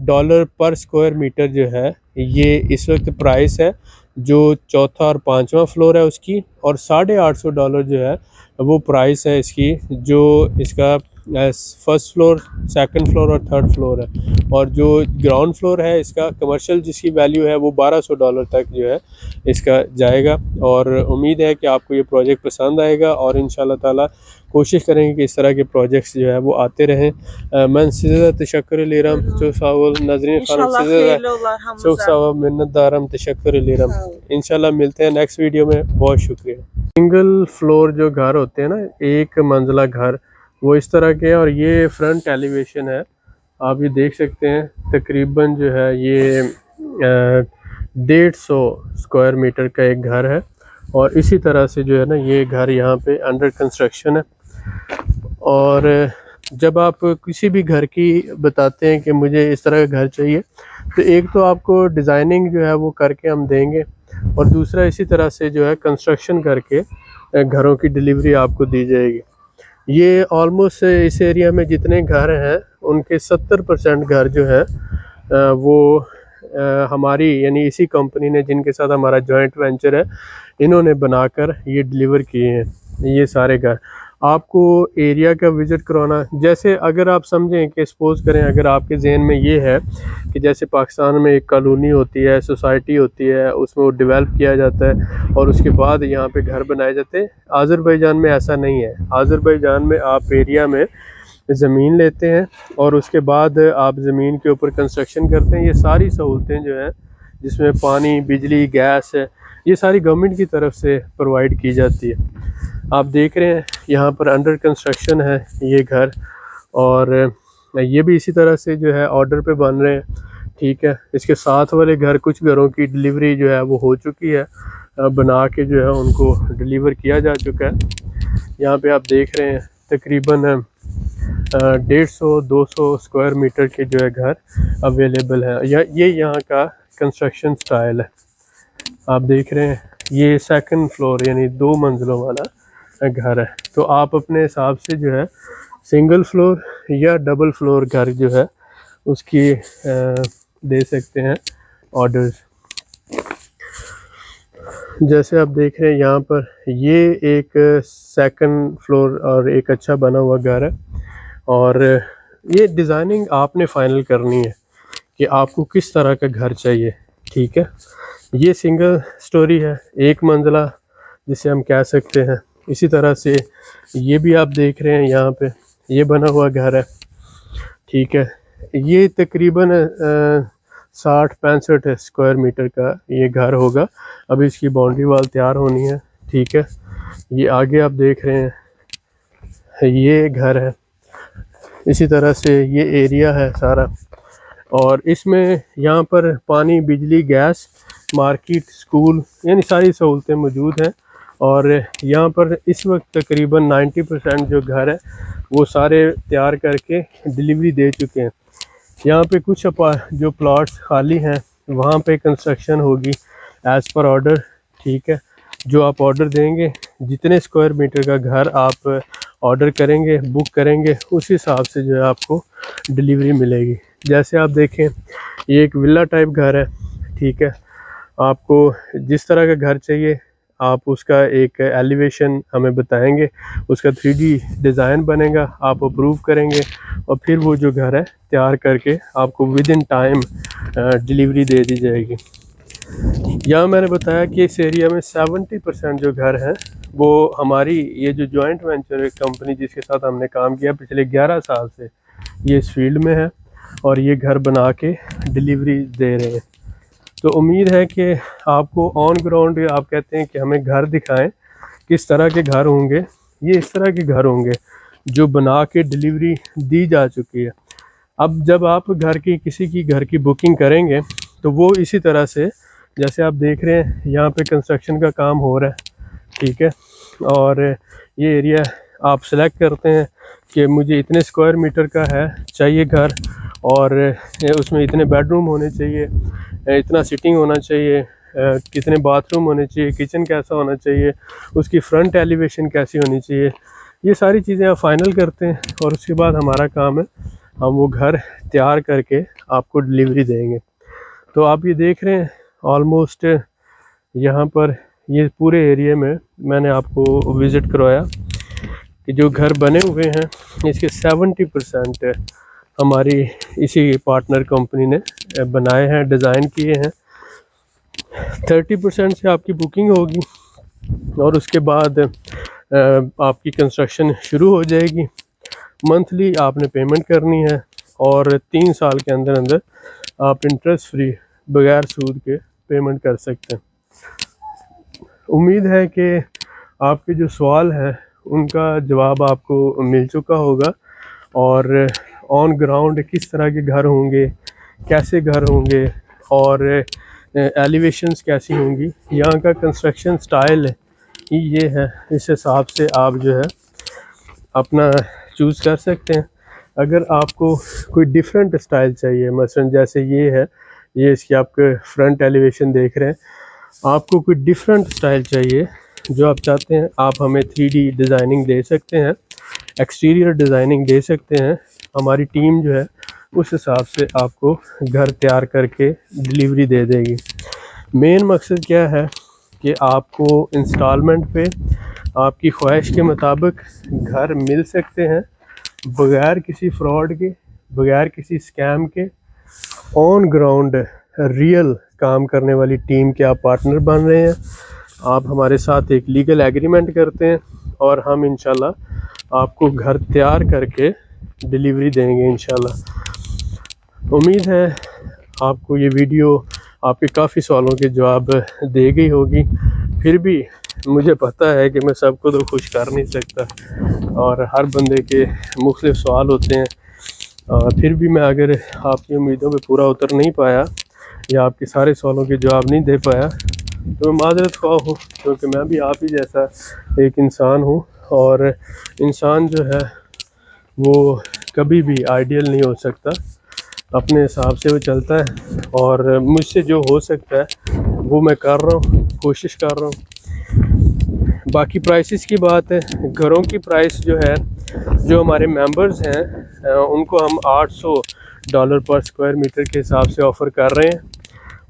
डॉलर पर स्क्वायर मीटर जो है ये इस वक्त प्राइस है, जो चौथा और पांचवा फ्लोर है उसकी, और $850 जो है वो प्राइस है इसकी, जो इसका फर्स्ट फ्लोर, सेकंड फ्लोर और थर्ड फ्लोर है। और जो ग्राउंड फ्लोर है इसका कमर्शियल जिसकी वैल्यू है वो $1200 तक जो है इसका जाएगा। और उम्मीद है कि आपको ये प्रोजेक्ट पसंद आएगा और इंशाल्लाह ताला कोशिश करेंगे कि इस तरह के प्रोजेक्ट्स जो है वो आते रहें। मैं sizə təşəkkür edirəm. Çox sağ ol Nazrin xanım, İnşallah sizə xeyirli də olar çok hamımıza. sağ ol, मिन्नतदारम, तशक्कुर एलिरम। Sağ ol. इंशाल्लाह मिलते हैं नेक्स्ट वीडियो में, बहुत शुक्रिया। सिंगल फ्लोर जो घर होते हैं ना, एक मंजिला घर, वो इस तरह के हैं। और ये फ्रंट एलिवेशन है, आप ये देख सकते हैं। तकरीबन जो है ये 150 स्क्वायर मीटर का एक घर है। और इसी तरह से जो है ना ये घर यहाँ पे अंडर कंस्ट्रक्शन है। और जब आप किसी भी घर की बताते हैं कि मुझे इस तरह का घर चाहिए, तो एक तो आपको डिज़ाइनिंग जो है वो करके हम देंगे, और दूसरा इसी तरह से जो है कंस्ट्रक्शन करके घरों की डिलीवरी आपको दी जाएगी। ये ऑलमोस्ट इस एरिया में जितने घर हैं उनके 70% घर जो है वो हमारी यानी इसी कंपनी ने, जिनके साथ हमारा जॉइंट वेंचर है, इन्होंने बनाकर ये डिलीवर किए हैं ये सारे घर। आपको एरिया का विज़िट करवाना, जैसे अगर आप समझें कि सपोज़ करें अगर आपके जहन में ये है कि जैसे पाकिस्तान में एक कॉलोनी होती है, सोसाइटी होती है, उसमें वो डेवलप किया जाता है और उसके बाद यहाँ पे घर बनाए जाते हैं। आज़रबाईजान में ऐसा नहीं है। आज़रबाईजान में आप एरिया में ज़मीन लेते हैं और उसके बाद आप ज़मीन के ऊपर कंस्ट्रक्शन करते हैं। ये सारी सहूलतें जो हैं, जिसमें पानी, बिजली, गैस है, ये सारी गवर्नमेंट की तरफ से प्रोवाइड की जाती है। आप देख रहे हैं यहाँ पर अंडर कंस्ट्रक्शन है ये घर, और ये भी इसी तरह से जो है ऑर्डर पे बन रहे हैं। ठीक है, इसके साथ वाले घर, कुछ घरों की डिलीवरी जो है वो हो चुकी है, बना के जो है उनको डिलीवर किया जा चुका है। यहाँ पे आप देख रहे हैं तकरीबन 150-200 स्क्वायर मीटर के जो है घर अवेलेबल है। ये यहाँ का कंस्ट्रक्शन स्टाइल है, आप देख रहे हैं। ये सेकंड फ्लोर यानी 2 मंजिलों वाला घर है। तो आप अपने हिसाब से जो है सिंगल फ्लोर या डबल फ्लोर घर जो है उसकी दे सकते हैं ऑर्डर्स। जैसे आप देख रहे हैं यहाँ पर ये एक सेकंड फ्लोर और एक अच्छा बना हुआ घर है। और ये डिज़ाइनिंग आपने फ़ाइनल करनी है कि आपको किस तरह का घर चाहिए। ठीक है, ये सिंगल स्टोरी है, एक मंजिला जिसे हम कह सकते हैं। इसी तरह से ये भी आप देख रहे हैं यहाँ पे ये बना हुआ घर है। ठीक है, ये तकरीबन 60-65 स्क्वायर मीटर का ये घर होगा। अभी इसकी बाउंड्री वाल तैयार होनी है। ठीक है, ये आगे आप देख रहे हैं ये घर है। इसी तरह से ये एरिया है सारा, और इसमें यहाँ पर पानी, बिजली, गैस, मार्केट, स्कूल, यानी सारी सहूलतें मौजूद हैं। और यहाँ पर इस वक्त तकरीबन 90% जो घर है वो सारे तैयार करके डिलीवरी दे चुके हैं। यहाँ पे कुछ जो प्लॉट्स खाली हैं वहाँ पे कंस्ट्रक्शन होगी एज़ पर ऑर्डर। ठीक है, जो आप ऑर्डर देंगे, जितने स्क्वायर मीटर का घर आप ऑर्डर करेंगे, बुक करेंगे, उस हिसाब से जो है आपको डिलीवरी मिलेगी। जैसे आप देखें ये एक विला टाइप घर है। ठीक है, आपको जिस तरह का घर चाहिए आप उसका एक एलिवेशन हमें बताएंगे, उसका 3D डिज़ाइन बनेगा, आप अप्रूव करेंगे और फिर वो जो घर है तैयार करके आपको विद इन टाइम डिलीवरी दे दी जाएगी। यहाँ मैंने बताया कि इस एरिया में 70% जो घर हैं वो हमारी ये जो जॉइंट वेंचर कंपनी जिसके साथ हमने काम किया पिछले 11 साल से, ये इस फील्ड में है और ये घर बना के डिलीवरी दे रहे हैं। तो उम्मीद है कि आपको ऑन ग्राउंड, आप कहते हैं कि हमें घर दिखाएं, किस तरह के घर होंगे। ये इस तरह के घर होंगे जो बना के डिलीवरी दी जा चुकी है। अब जब आप घर की किसी की घर की बुकिंग करेंगे तो वो इसी तरह से, जैसे आप देख रहे हैं यहाँ पे कंस्ट्रक्शन का काम हो रहा है। ठीक है, और ये एरिया आप सेलेक्ट करते हैं कि मुझे इतने स्क्वायर मीटर का है चाहिए घर, और उसमें इतने बेडरूम होने चाहिए, इतना सिटिंग होना चाहिए, कितने बाथरूम होने चाहिए, किचन कैसा होना चाहिए, उसकी फ्रंट एलिवेशन कैसी होनी चाहिए। ये सारी चीज़ें आप फाइनल करते हैं और उसके बाद हमारा काम है हम वो घर तैयार करके आपको डिलीवरी देंगे। तो आप ये देख रहे हैं ऑलमोस्ट यहाँ पर ये पूरे एरिया में मैंने आपको विज़िट करवाया कि जो घर बने हुए हैं इसके 70% हमारी इसी पार्टनर कंपनी ने बनाए हैं, डिज़ाइन किए हैं। 30% से आपकी बुकिंग होगी और उसके बाद आपकी कंस्ट्रक्शन शुरू हो जाएगी। मंथली आपने पेमेंट करनी है और 3 साल के अंदर अंदर आप इंटरेस्ट फ्री बगैर सूद के पेमेंट कर सकते हैं। उम्मीद है कि आपके जो सवाल हैं उनका जवाब आपको मिल चुका होगा और ऑन ग्राउंड किस तरह के घर होंगे, कैसे घर होंगे और एलिवेशंस कैसी होंगी, यहाँ का कंस्ट्रक्शन स्टाइल ही ये है। इस हिसाब से आप जो है अपना चूज़ कर सकते हैं। अगर आपको कोई डिफरेंट स्टाइल चाहिए, मसलन जैसे ये है, ये इसकी आपके फ्रंट एलिवेशन देख रहे हैं, आपको कोई डिफरेंट स्टाइल चाहिए जो आप चाहते हैं, आप हमें 3D डिज़ाइनिंग दे सकते हैं, एक्सटीरियर डिज़ाइनिंग दे सकते हैं। हमारी टीम जो है उस हिसाब से आपको घर तैयार करके डिलीवरी दे देगी। मेन मकसद क्या है कि आपको इंस्टॉलमेंट पे आपकी ख्वाहिश के मुताबिक घर मिल सकते हैं बगैर किसी फ्रॉड के, बगैर किसी स्कैम के। ऑन ग्राउंड रियल काम करने वाली टीम के आप पार्टनर बन रहे हैं। आप हमारे साथ एक लीगल एग्रीमेंट करते हैं और हम इंशाल्लाह आपको घर तैयार करके डिलीवरी देंगे इंशाल्लाह। उम्मीद है आपको ये वीडियो आपके काफ़ी सवालों के जवाब दे गई होगी। फिर भी मुझे पता है कि मैं सबको तो खुश कर नहीं सकता और हर बंदे के मुख्तलिफ सवाल होते हैं। फिर भी मैं अगर आपकी उम्मीदों पे पूरा उतर नहीं पाया या आपके सारे सवालों के जवाब नहीं दे पाया तो मैं माजरत ख्वाह हूँ, क्योंकि मैं भी आप ही जैसा एक इंसान हूँ और इंसान जो है वो कभी भी आइडियल नहीं हो सकता। अपने हिसाब से वो चलता है और मुझसे जो हो सकता है वो मैं कर रहा हूँ, कोशिश कर रहा हूँ। बाकी प्राइसेस की बात है, घरों की प्राइस जो है, जो हमारे मेंबर्स हैं उनको हम $800 पर स्क्वायर मीटर के हिसाब से ऑफ़र कर रहे हैं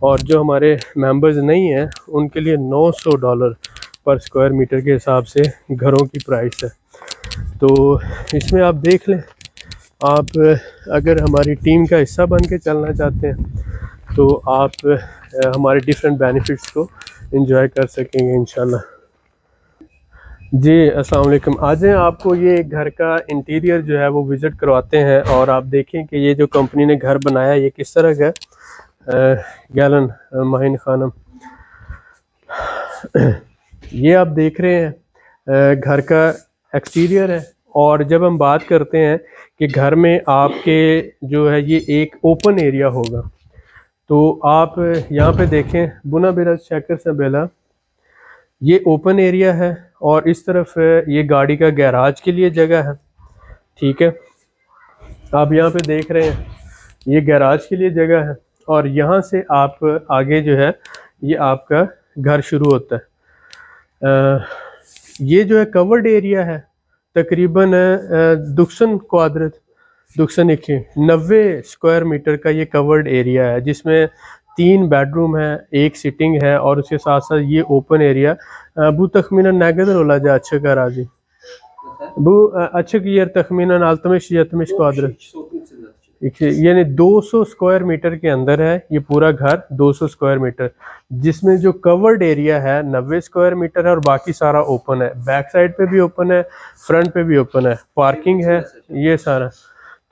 और जो हमारे मेंबर्स नहीं हैं उनके लिए $900 पर स्क्वायर मीटर के हिसाब से घरों की प्राइस है। तो इसमें आप देख लें, आप अगर हमारी टीम का हिस्सा बन के चलना चाहते हैं तो आप हमारे डिफरेंट बेनिफिट्स को एंजॉय कर सकेंगे इंशाल्लाह। जी अस्सलाम वालेकुम। आज आपको ये घर का इंटीरियर जो है वो विज़िट करवाते हैं और आप देखें कि ये जो कंपनी ने घर बनाया ये किस तरह का है। गैलन माहिन खानम, ये आप देख रहे हैं घर का एक्सटीरियर है। और जब हम बात करते हैं कि घर में आपके जो है ये एक ओपन एरिया होगा, तो आप यहाँ पे देखें बुना बिरा चेकर से बेला, ये ओपन एरिया है और इस तरफ ये गाड़ी का गैराज के लिए जगह है। ठीक है, आप यहाँ पे देख रहे हैं ये गैराज के लिए जगह है और यहाँ से आप आगे जो है ये आपका घर शुरू होता है। ये जो है कवर्ड एरिया है, तकरीबन दुक्सन क्वाड्रेट, दुक्सन 90 स्क्वायर मीटर का ये कवर्ड एरिया है, जिसमें 3 बेडरूम है, 1 सिटिंग है और उसके साथ साथ ये ओपन एरिया बू तखमीना नगदर होला जा अच्छा का राजी बू अच्छा की यार तखमीना 60 क्वाड्रेट, यानी 200 स्क्वायर मीटर के अंदर है ये पूरा घर। 200 स्क्वायर मीटर जिसमें जो कवर्ड एरिया है 90 स्क्वायर मीटर है और बाकी सारा ओपन है। बैक साइड पे भी ओपन है, फ्रंट पे भी ओपन है, पार्किंग है, ये सारा।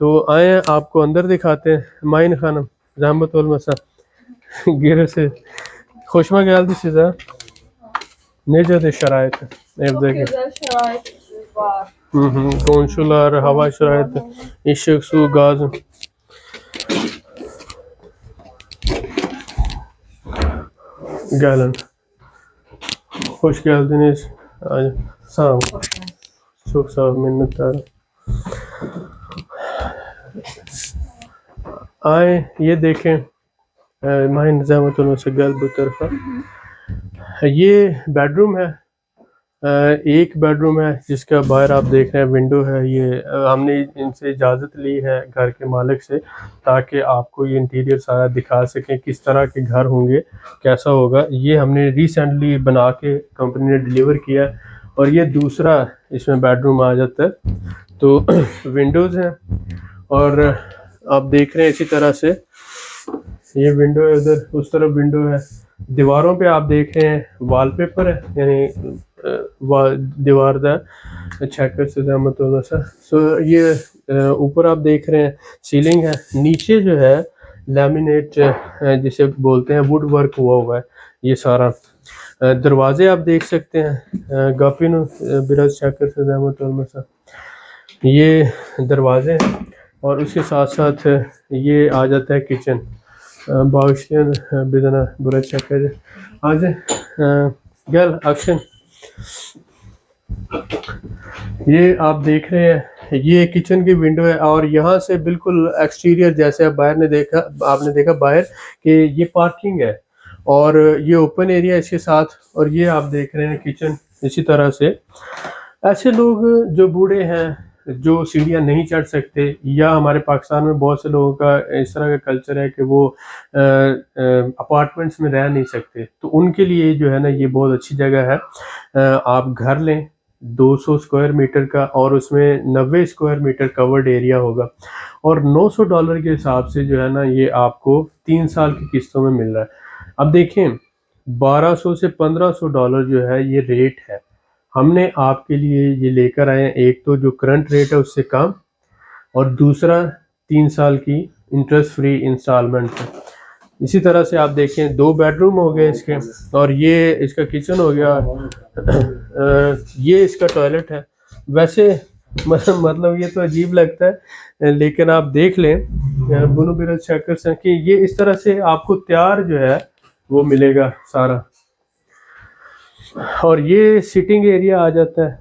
तो आए आपको अंदर दिखाते हैं। माइन खानम जहमत उल मसा गिर से खुशमा गयाल दी सीधा नेजर शरायत कौंसुलर हवा शरायत इशक सू गाज गैलन खुश गयाल दिनेश आज साम सुख साफ मिन्नत आए। ये देखें माहिन जहमत से गल तरफा ये बेडरूम है एक बेडरूम है जिसका बाहर आप देख रहे हैं विंडो है। ये हमने इनसे इजाज़त ली है घर के मालिक से, ताकि आपको ये इंटीरियर सारा दिखा सकें किस तरह के घर होंगे, कैसा होगा। ये हमने रिसेंटली बना के कंपनी ने डिलीवर किया है। और ये दूसरा इसमें बेडरूम आ जाता है। तो विंडोज़ हैं और आप देख रहे हैं इसी तरह से ये विंडो है, उधर उस तरफ विंडो है। दीवारों पे आप देख रहे हैं वॉलपेपर है, यानी दीवार दा चेकर से मतलब सा। सो ये ऊपर आप देख रहे हैं सीलिंग है। नीचे जो है लैमिनेट जिसे बोलते हैं वुड वर्क हुआ है ये सारा। दरवाजे आप देख सकते हैं गापिनो बिरज चेकर से मतलब सा। ये दरवाजे हैं और उसके साथ साथ ये आ जाता है किचन। बाउशन बिदना बुरा चेकर आज गल एक्शन। ये आप देख रहे हैं ये किचन की विंडो है और यहाँ से बिल्कुल एक्सटीरियर जैसे आप बाहर ने देखा, आपने देखा बाहर कि ये पार्किंग है और ये ओपन एरिया इसके साथ। और ये आप देख रहे हैं किचन इसी तरह से। ऐसे लोग जो बूढ़े हैं, जो सीढ़ियाँ नहीं चढ़ सकते, या हमारे पाकिस्तान में बहुत से लोगों का इस तरह का कल्चर है कि वो अपार्टमेंट्स में रह नहीं सकते, तो उनके लिए जो है ना ये बहुत अच्छी जगह है। आप घर लें 200 स्क्वायर मीटर का और उसमें 90 स्क्वायर मीटर कवर्ड एरिया होगा और $900 के हिसाब से जो है ना ये आपको 3 साल की किस्तों में मिल रहा है। अब देखें $1200 से $1500 जो है ये रेट है। हमने आपके लिए ये लेकर आए हैं, एक तो जो करंट रेट है उससे कम और दूसरा 3 साल की इंटरेस्ट फ्री इंस्टॉलमेंट है। इसी तरह से आप देखें 2 बेडरूम हो गए इसके और ये इसका किचन हो गया। ये इसका टॉयलेट है। वैसे मतलब ये तो अजीब लगता है, लेकिन आप देख लें बुनो बिरज चेकर से कि ये इस तरह से आपको तैयार जो है वो मिलेगा सारा। और ये सिटिंग एरिया आ जाता है,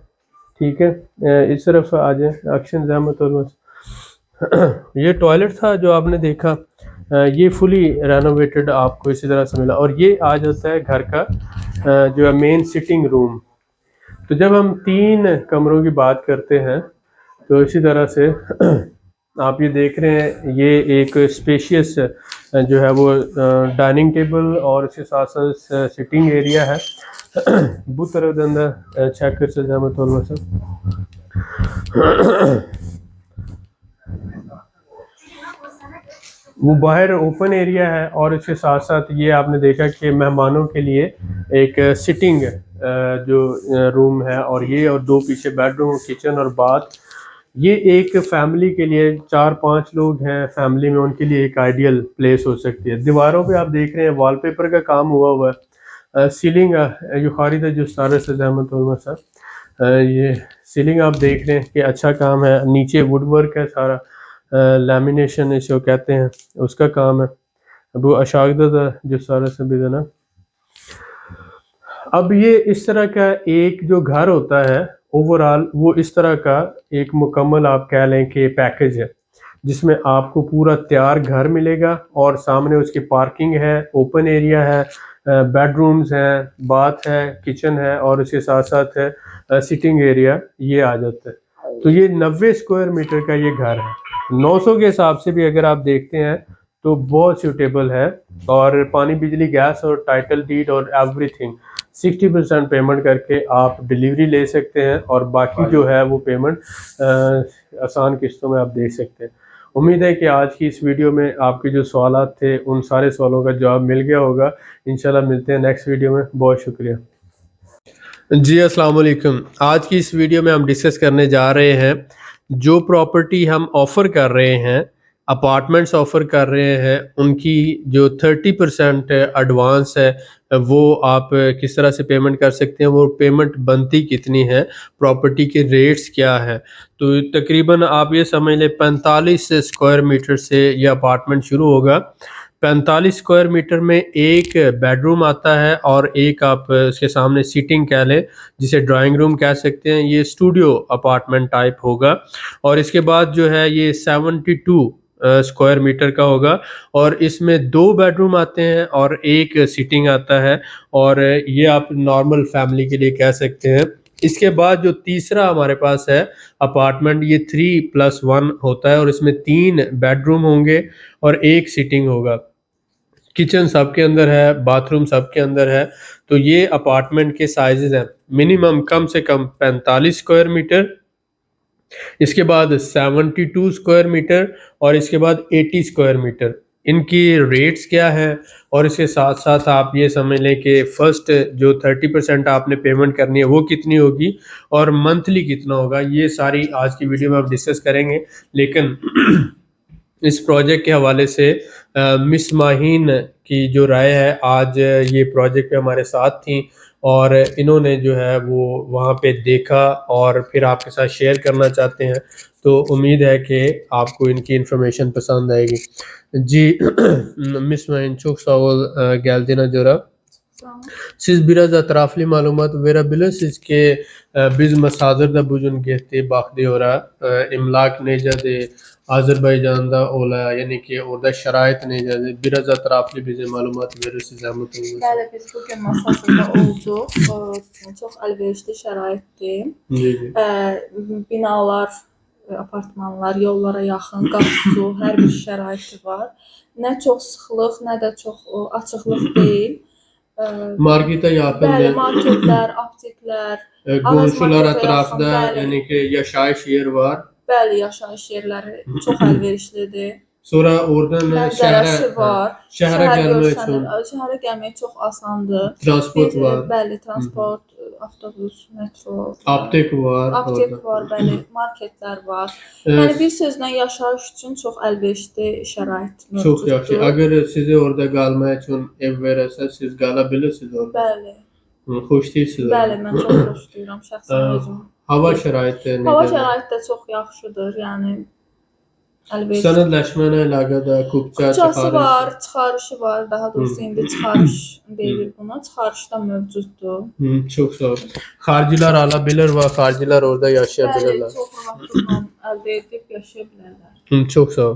ठीक है। इस तरफ आ जाए अक्शन जहमत और ये टॉयलेट था जो आपने देखा, ये फुली रेनोवेटेड आपको इसी तरह से मिला। और ये आ जाता है घर का जो है मेन सिटिंग रूम। तो जब हम 3 कमरों की बात करते हैं तो इसी तरह से आप ये देख रहे हैं ये एक स्पेशियस जो है वो डाइनिंग टेबल और इसके साथ साथ सिटिंग एरिया है। बुतर चेक कर सकते हैं वो बाहर ओपन एरिया है और इसके साथ साथ ये आपने देखा कि मेहमानों के लिए एक सिटिंग जो रूम है और ये और 2 पीछे बेडरूम, किचन और बाथ। ये एक फैमिली के लिए 4-5 लोग हैं फैमिली में, उनके लिए एक आइडियल प्लेस हो सकती है। दीवारों पे आप देख रहे हैं वॉलपेपर का काम हुआ है। सीलिंग जो खारिद है जो सारे से जहमत सर, ये सीलिंग आप देख रहे हैं कि अच्छा काम है। नीचे वुड वर्क है सारा, लैमिनेशन इसे कहते हैं उसका काम है। वो अशागदा जो सारा से भी देना। अब ये इस तरह का एक जो घर होता है ओवरऑल वो इस तरह का एक मुकम्मल आप कह लें कि पैकेज है, जिसमें आपको पूरा तैयार घर मिलेगा और सामने उसकी पार्किंग है, ओपन एरिया है, बेडरूम्स हैं, बाथ है, किचन है और उसके साथ साथ है सिटिंग एरिया ये आ जाता है। तो ये 90 स्क्वायर मीटर का ये घर है। 900 के हिसाब से भी अगर आप देखते हैं तो बहुत सूटेबल है। और पानी, बिजली, गैस और टाइटल डीड और एवरीथिंग 60% पेमेंट करके आप डिलीवरी ले सकते हैं और बाकी जो है वो पेमेंट आसान किस्तों में आप दे सकते हैं। उम्मीद है कि आज की इस वीडियो में आपके जो सवालात थे उन सारे सवालों का जवाब मिल गया होगा। इंशाल्लाह मिलते हैं नेक्स्ट वीडियो में। बहुत शुक्रिया जी। अस्सलाम वालेकुम। आज की इस वीडियो में हम डिस्कस करने जा रहे हैं जो प्रॉपर्टी हम ऑफ़र कर रहे हैं, अपार्टमेंट्स ऑफ़र कर रहे हैं, उनकी जो 30% एडवांस है वो आप किस तरह से पेमेंट कर सकते हैं, वो पेमेंट बनती कितनी है, प्रॉपर्टी के रेट्स क्या है। तो तकरीबन आप ये समझ लें 45 स्क्वायर मीटर से ये अपार्टमेंट शुरू होगा। 45 स्क्वायर मीटर में एक बेडरूम आता है और एक आप इसके सामने सीटिंग कह लें, जिसे ड्राइंग रूम कह सकते हैं। ये स्टूडियो अपार्टमेंट टाइप होगा और इसके बाद जो है ये 72 स्क्वायर मीटर का होगा और इसमें 2 बेडरूम आते हैं और एक सीटिंग आता है। और ये आप नॉर्मल फैमिली के लिए कह सकते हैं इसके बाद जो तीसरा हमारे पास है अपार्टमेंट, ये 3+1 होता है और इसमें 3 बेडरूम होंगे और 1 सिटिंग होगा। किचन सबके अंदर है, बाथरूम सबके अंदर है। तो ये अपार्टमेंट के साइजेस हैं, मिनिमम कम से कम 45 स्क्वायर मीटर, इसके बाद 72 स्क्वायर मीटर और इसके बाद 80 स्क्वायर मीटर। इनकी रेट्स क्या हैं और इसके साथ साथ आप ये समझ लें कि फ़र्स्ट जो 30% आपने पेमेंट करनी है वो कितनी होगी और मंथली कितना होगा, ये सारी आज की वीडियो में हम डिस्कस करेंगे। लेकिन इस प्रोजेक्ट के हवाले से मिस माहीन की जो राय है, आज ये प्रोजेक्ट पे हमारे साथ थी और इन्होंने जो है वो वहाँ पे देखा और फिर आपके साथ शेयर करना चाहते हैं। तो उम्मीद है कि आपको इनकी इंफॉर्मेशन पसंद आएगी जी। Miss Maheen çok sağ ol geldiğine göre. Siz biraz etraflı malumat verebilirsiniz ki biz Masazır'da bugün gitti bakıyoruz imlak neydi Azerbaycan'da ola yani ki orada şerait neydi, biraz etraflı bize malumat verirsiniz zahmet olursa. Bəli, biz bu gün Masazırda olduq. Çox əlverişli şəraitdir. Binalar, apartmanlar, yollara yaxın, qaz, su, hər bir şəraiti var. Nə çox sıxlıq, nə də çox açıqlıq deyil. Markete yakın. Bəli, marketlər, apteklər, komşular markete etrafında yaxın, bəli. yani ki yaşayış yer var. Bəli, yaşayış yerləri çox əlverişlidir. Sonra oradan Mənzərəsi var. şəhərə gəlmək üçün görsənir. Şəhərə gəlmək çox asandır. transport var, Bəli, transport, avtobus, metro, aptek var. aptek orada. var, bəli, marketlər var. Ee, Yəni bir sözlə yaşayış üçün çox əlverişli şərait mövcuddur. Çok yaxşı. Eğer size orada qalmaq üçün ev verəsə, siz qala bilirsiniz orada. Bəli, Xoş deyirsiniz. bəli, mən çox xoşlayıram şəxsən özüm. Hava şəraiti Hava necədir? şəraiti də çox yaxşıdır, yəni əlverişli. Sənədləşmə ilə əlaqədar kupça Kupçası çıxarış. var, çıxarışı var. Daha doğrusu indi çıxarış deyilir buna. Çıxarış da mövcuddur. Çok sağ ol. Xaricilər ala bilir və xaricilər orada yaşaya Bəli, bilirlər. çox rahatlıqla əldə edib yaşaya bilərlər. çok सौ।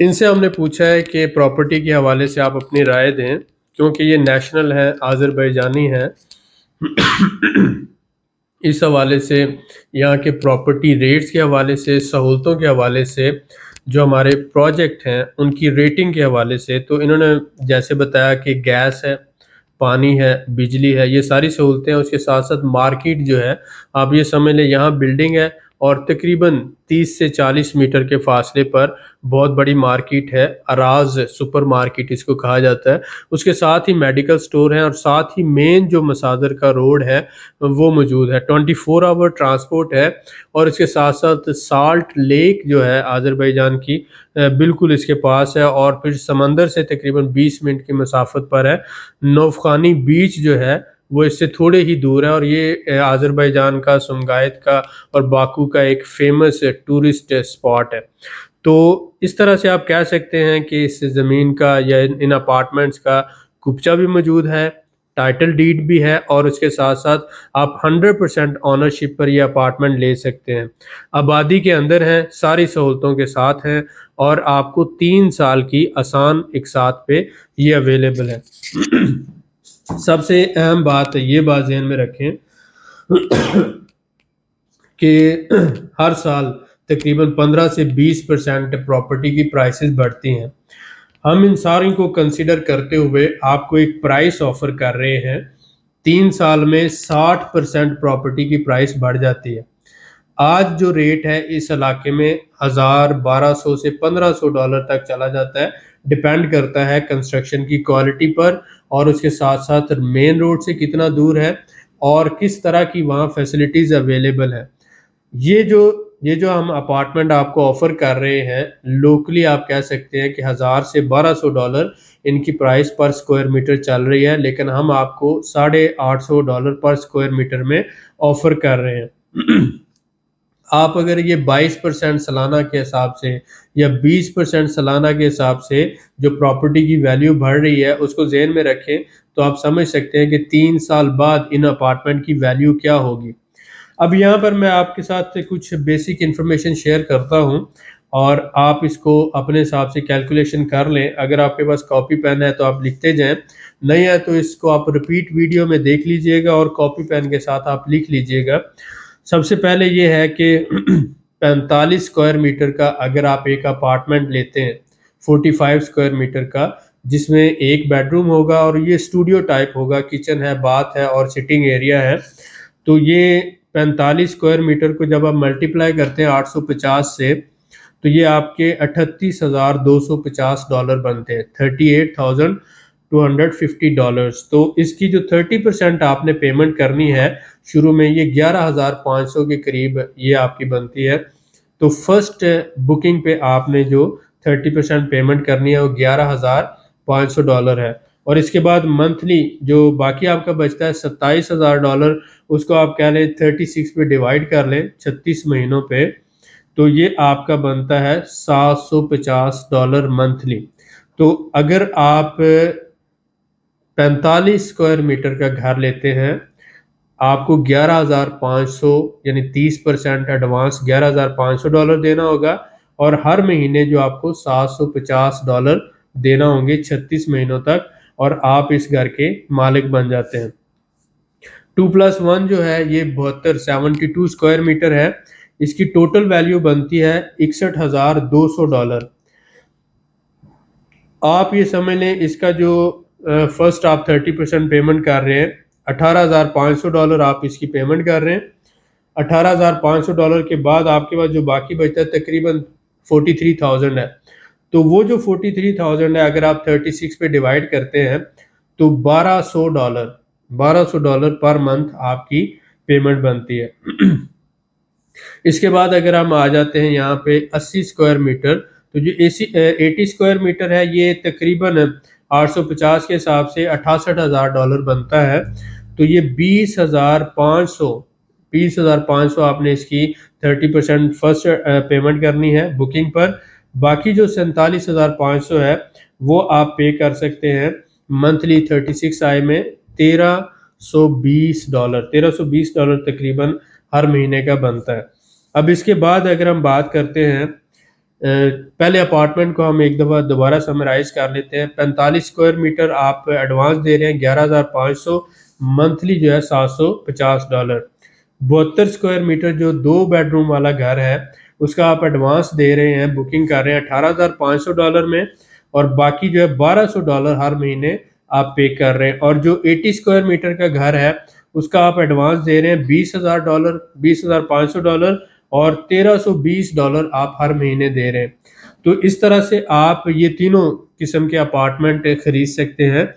इनसे हमने पूछा है कि property के हवाले से आप अपनी राय दें, क्योंकि ये नेशनल है, आज़रबाईजानी है। इस हवाले से यहाँ के प्रॉपर्टी रेट्स के हवाले से, सहूलतों के हवाले से, जो हमारे प्रोजेक्ट हैं उनकी रेटिंग के हवाले से, तो इन्होंने जैसे बताया कि गैस है, पानी है, बिजली है, ये सारी सहूलतें हैं। उसके साथ साथ मार्केट जो है, आप ये समझ लें यहाँ बिल्डिंग है और तकरीबन 30 से 40 मीटर के फासले पर बहुत बड़ी मार्केट है, अराज सुपर मार्केट इसको कहा जाता है। उसके साथ ही मेडिकल स्टोर हैं और साथ ही मेन जो मसादर का रोड है वो मौजूद है। 24 आवर ट्रांसपोर्ट है और इसके साथ साथ साल्ट लेक जो है आज़रबाईजान की बिल्कुल इसके पास है और फिर समंदर से तकरीबन 20 मिनट की मसाफत पर है। नौफखानी बीच जो है वो इससे थोड़े ही दूर है और ये आज़रबाईजान का, सुमगायत का और बाकू का एक फेमस टूरिस्ट स्पॉट है। तो इस तरह से आप कह सकते हैं कि इस ज़मीन का या इन अपार्टमेंट्स का कुप्चा भी मौजूद है, टाइटल डीड भी है और उसके साथ साथ आप 100% ऑनरशिप पर ये अपार्टमेंट ले सकते हैं। आबादी के अंदर हैं, सारी सहूलतों के साथ हैं और आपको 3 साल की आसान इकसात पे ये अवेलेबल है। सबसे अहम बात ये बात ज़हन में रखें कि हर साल तकरीबन 15 से 20% प्रॉपर्टी की प्राइसेस बढ़ती हैं। हम इन सारी को कंसिडर करते हुए आपको एक प्राइस ऑफर कर रहे हैं। 3 साल में 60% प्रॉपर्टी की प्राइस बढ़ जाती है। आज जो रेट है इस इलाके में 1000, 1200 से 1500 डॉलर तक चला जाता है। डिपेंड करता है कंस्ट्रक्शन की क्वालिटी पर और उसके साथ साथ मेन रोड से कितना दूर है और किस तरह की वहाँ फैसिलिटीज़ अवेलेबल है। ये जो हम अपार्टमेंट आपको ऑफ़र कर रहे हैं, लोकली आप कह सकते हैं कि 1000 से 1200 डॉलर इनकी प्राइस पर स्क्वायर मीटर चल रही है, लेकिन हम आपको 850 डॉलर पर स्क्वायर मीटर में ऑफ़र कर रहे हैं। आप अगर ये 22% सालाना के हिसाब से या 20% सालाना के हिसाब से जो प्रॉपर्टी की वैल्यू बढ़ रही है उसको ज़हन में रखें तो आप समझ सकते हैं कि 3 साल बाद इन अपार्टमेंट की वैल्यू क्या होगी। अब यहाँ पर मैं आपके साथ कुछ बेसिक इन्फॉर्मेशन शेयर करता हूँ। और आप इसको अपने हिसाब से कैलकुलेशन कर लें। अगर आपके पास कॉपी पेन है तो आप लिखते जाएं, नहीं है तो इसको आप रिपीट वीडियो में देख लीजिएगा और कॉपी पेन के साथ आप लिख लीजिएगा। सबसे पहले ये है कि 45 स्क्वायर मीटर का अगर आप एक अपार्टमेंट लेते हैं 45 स्क्वायर मीटर का, जिसमें एक बेडरूम होगा और ये स्टूडियो टाइप होगा, किचन है, बाथ है और सिटिंग एरिया है, तो ये 45 स्क्वायर मीटर को जब आप मल्टीप्लाई करते हैं 850 से, तो ये आपके $38,250 बनते हैं, $38,250। तो इसकी जो 30% आपने पेमेंट करनी है शुरू में, ये 11,500 के करीब ये आपकी बनती है। तो फर्स्ट बुकिंग पे आपने जो 30% पेमेंट करनी है वो $11,500 है। और इसके बाद मंथली जो बाकी आपका बचता है $27,000, उसको आप कह लें 36 पे डिवाइड कर लें 36 महीनों पे, तो ये आपका बनता है $750 मंथली। तो अगर आप 45 स्क्वायर मीटर का घर लेते हैं, आपको 11,500 यानी 30% एडवांस $11,500 देना होगा और हर महीने जो आपको $750 देना होंगे 36 महीनों तक, और आप इस घर के मालिक बन जाते हैं। 2+1 जो है ये 72 स्क्वायर मीटर है, इसकी टोटल वैल्यू बनती है $61,200। आप ये समझ लें इसका जो फर्स्ट आप 30% पेमेंट कर रहे हैं, $18,500 आप इसकी पेमेंट कर रहे हैं। $18,500 के बाद आपके पास जो बाकी बचता है तकरीबन 43,000 है। तो वो जो 43,000 है अगर आप 36 पे डिवाइड करते हैं तो $1,200 पर मंथ आपकी पेमेंट बनती है। इसके बाद अगर हम आ जाते हैं यहाँ पे 80 स्क्वायर मीटर, तो जो 80 स्क्वायर मीटर है ये तकरीबन 850 के हिसाब से $68,000 बनता है। तो ये 20,500 आपने इसकी 30% फर्स्ट पेमेंट करनी है बुकिंग पर। बाकी जो 47,500 है वो आप पे कर सकते हैं मंथली 36 आई में $1,320 तकरीबन हर महीने का बनता है। अब इसके बाद अगर हम बात करते हैं, पहले अपार्टमेंट को हम एक दफ़ा दोबारा समराइज कर लेते हैं। 45 स्क्वायर मीटर आप एडवांस दे रहे हैं 11,500, मंथली जो है $750। 72 स्क्वायर मीटर जो 2 बेडरूम वाला घर है उसका आप एडवांस दे रहे हैं, बुकिंग कर रहे हैं $18,500 में, और बाकी जो है $1,200 हर महीने आप पे कर रहे हैं। और जो 80 स्क्वायर मीटर का घर है उसका आप एडवांस दे रहे हैं $20,500 और $1,320 आप हर महीने दे रहे हैं। तो इस तरह से आप ये तीनों किस्म के अपार्टमेंट खरीद सकते हैं।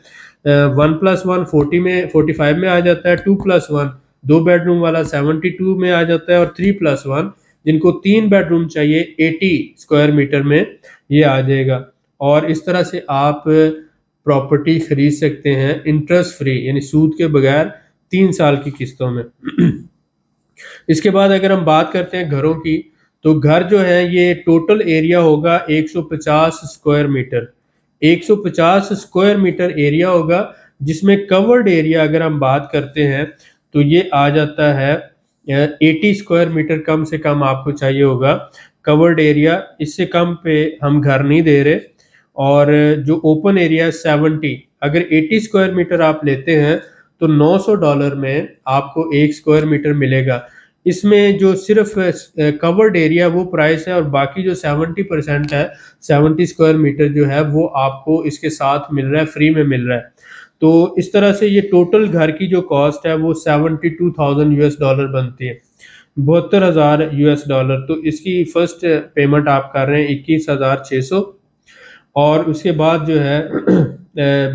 1+1 45 में आ जाता है, 2+1 2 बेडरूम वाला 72 में आ जाता है, और 3+1 जिनको 3 बेडरूम चाहिए 80 स्क्वायर मीटर में ये आ जाएगा। और इस तरह से आप प्रॉपर्टी खरीद सकते हैं इंटरेस्ट फ्री, यानी सूद के बगैर 3 साल की किस्तों में। इसके बाद अगर हम बात करते हैं घरों की, तो घर जो है ये टोटल एरिया होगा 150 square metre. 150 square metre area होगा, जिसमें कवर्ड एरिया अगर हम बात करते हैं तो ये आ जाता है 80 स्क्वायर मीटर कम से कम आपको चाहिए होगा कवर्ड एरिया। इससे कम पे हम घर नहीं दे रहे। और जो ओपन एरिया 70, अगर 80 स्क्वायर मीटर आप लेते हैं तो $900 में आपको 1 स्क्वायर मीटर मिलेगा। इसमें जो सिर्फ कवर्ड एरिया वो प्राइस है, और बाकी जो 70% है 70 स्क्वायर मीटर जो है वो आपको इसके साथ मिल रहा है, फ्री में मिल रहा है। तो इस तरह से ये टोटल घर की जो कॉस्ट है वो $72,000 बनती है, $72,000। तो इसकी फर्स्ट पेमेंट आप कर रहे हैं 21,600, और उसके बाद जो है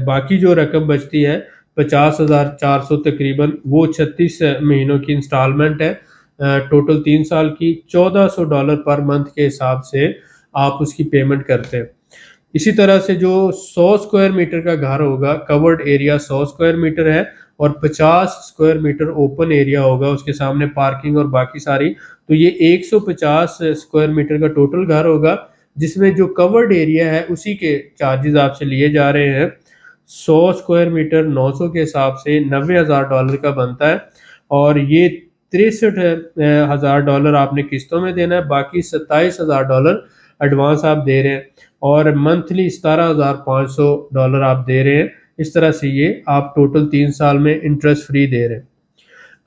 बाकी जो रकम बचती है 50,400 तकरीबन, वो 36 महीनों की इंस्टॉलमेंट है, टोटल 3 साल की $1,400 पर मंथ के हिसाब से आप उसकी पेमेंट करते हैं। इसी तरह से जो 100 स्क्वायर मीटर का घर होगा, कवर्ड एरिया 100 स्क्वायर मीटर है और 50 स्क्वायर मीटर ओपन एरिया होगा, उसके सामने पार्किंग और बाकी सारी, तो ये 150 स्क्वायर मीटर का टोटल घर होगा, जिसमें जो कवर्ड एरिया है उसी के चार्जेस आपसे लिए जा रहे हैं। 100 स्क्वायर मीटर 900 के हिसाब से $90,000 का बनता है, और ये $63,000 आपने किस्तों में देना है, बाकी $27,000 एडवांस आप दे रहे हैं और मंथली $17,500 आप दे रहे हैं। इस तरह से ये आप टोटल 3 साल में इंटरेस्ट फ्री दे रहे हैं।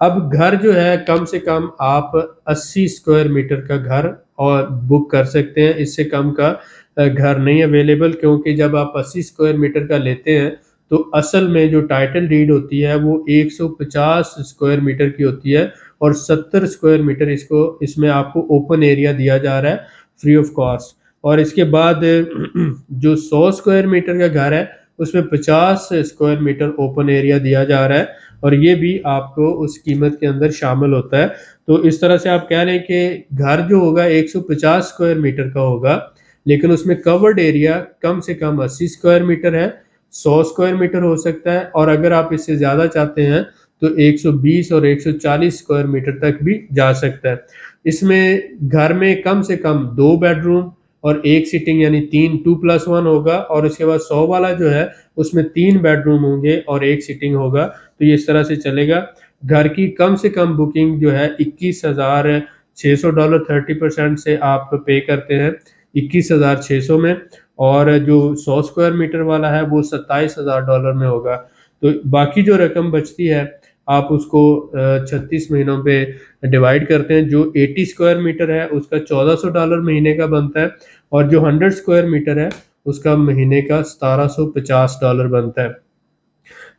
अब घर जो है कम से कम आप 80 स्क्वायर मीटर का घर और बुक कर सकते हैं, इससे कम का घर नहीं अवेलेबल, क्योंकि जब आप 80 स्क्वायर मीटर का लेते हैं तो असल में जो टाइटल डीड होती है वो 150 स्क्वायर मीटर की होती है और 70 स्क्वायर मीटर इसमें आपको ओपन एरिया दिया जा रहा है फ्री ऑफ कॉस्ट। और इसके बाद जो 100 स्क्वायर मीटर का घर है उसमें 50 स्क्वायर मीटर ओपन एरिया दिया जा रहा है और ये भी आपको उस कीमत के अंदर शामिल होता है। तो इस तरह से आप कह रहे हैं कि घर जो होगा 150 स्क्वायर मीटर का होगा, लेकिन उसमें कवर्ड एरिया कम से कम 80 स्क्वायर मीटर है, 100 स्क्वायर मीटर हो सकता है, और अगर आप इससे ज़्यादा चाहते हैं तो 120 और 140 स्क्वायर मीटर तक भी जा सकता है। इसमें घर में कम से कम 2 बेडरूम और 1 सिटिंग यानी 3 2+1 होगा, और उसके बाद 100 वाला जो है उसमें 3 बेडरूम होंगे और 1 सिटिंग होगा। तो ये इस तरह से चलेगा। घर की कम से कम बुकिंग जो है $21,600 30% से आप पे करते हैं 21,600 में, और जो 100 स्क्वायर मीटर वाला है वो $27,000 में होगा। तो बाकी जो रकम बचती है आप उसको 36 महीनों पे डिवाइड करते हैं। जो 80 स्क्वायर मीटर है उसका $1,400 महीने का बनता है, और जो 100 स्क्वायर मीटर है उसका महीने का $1,750 बनता है।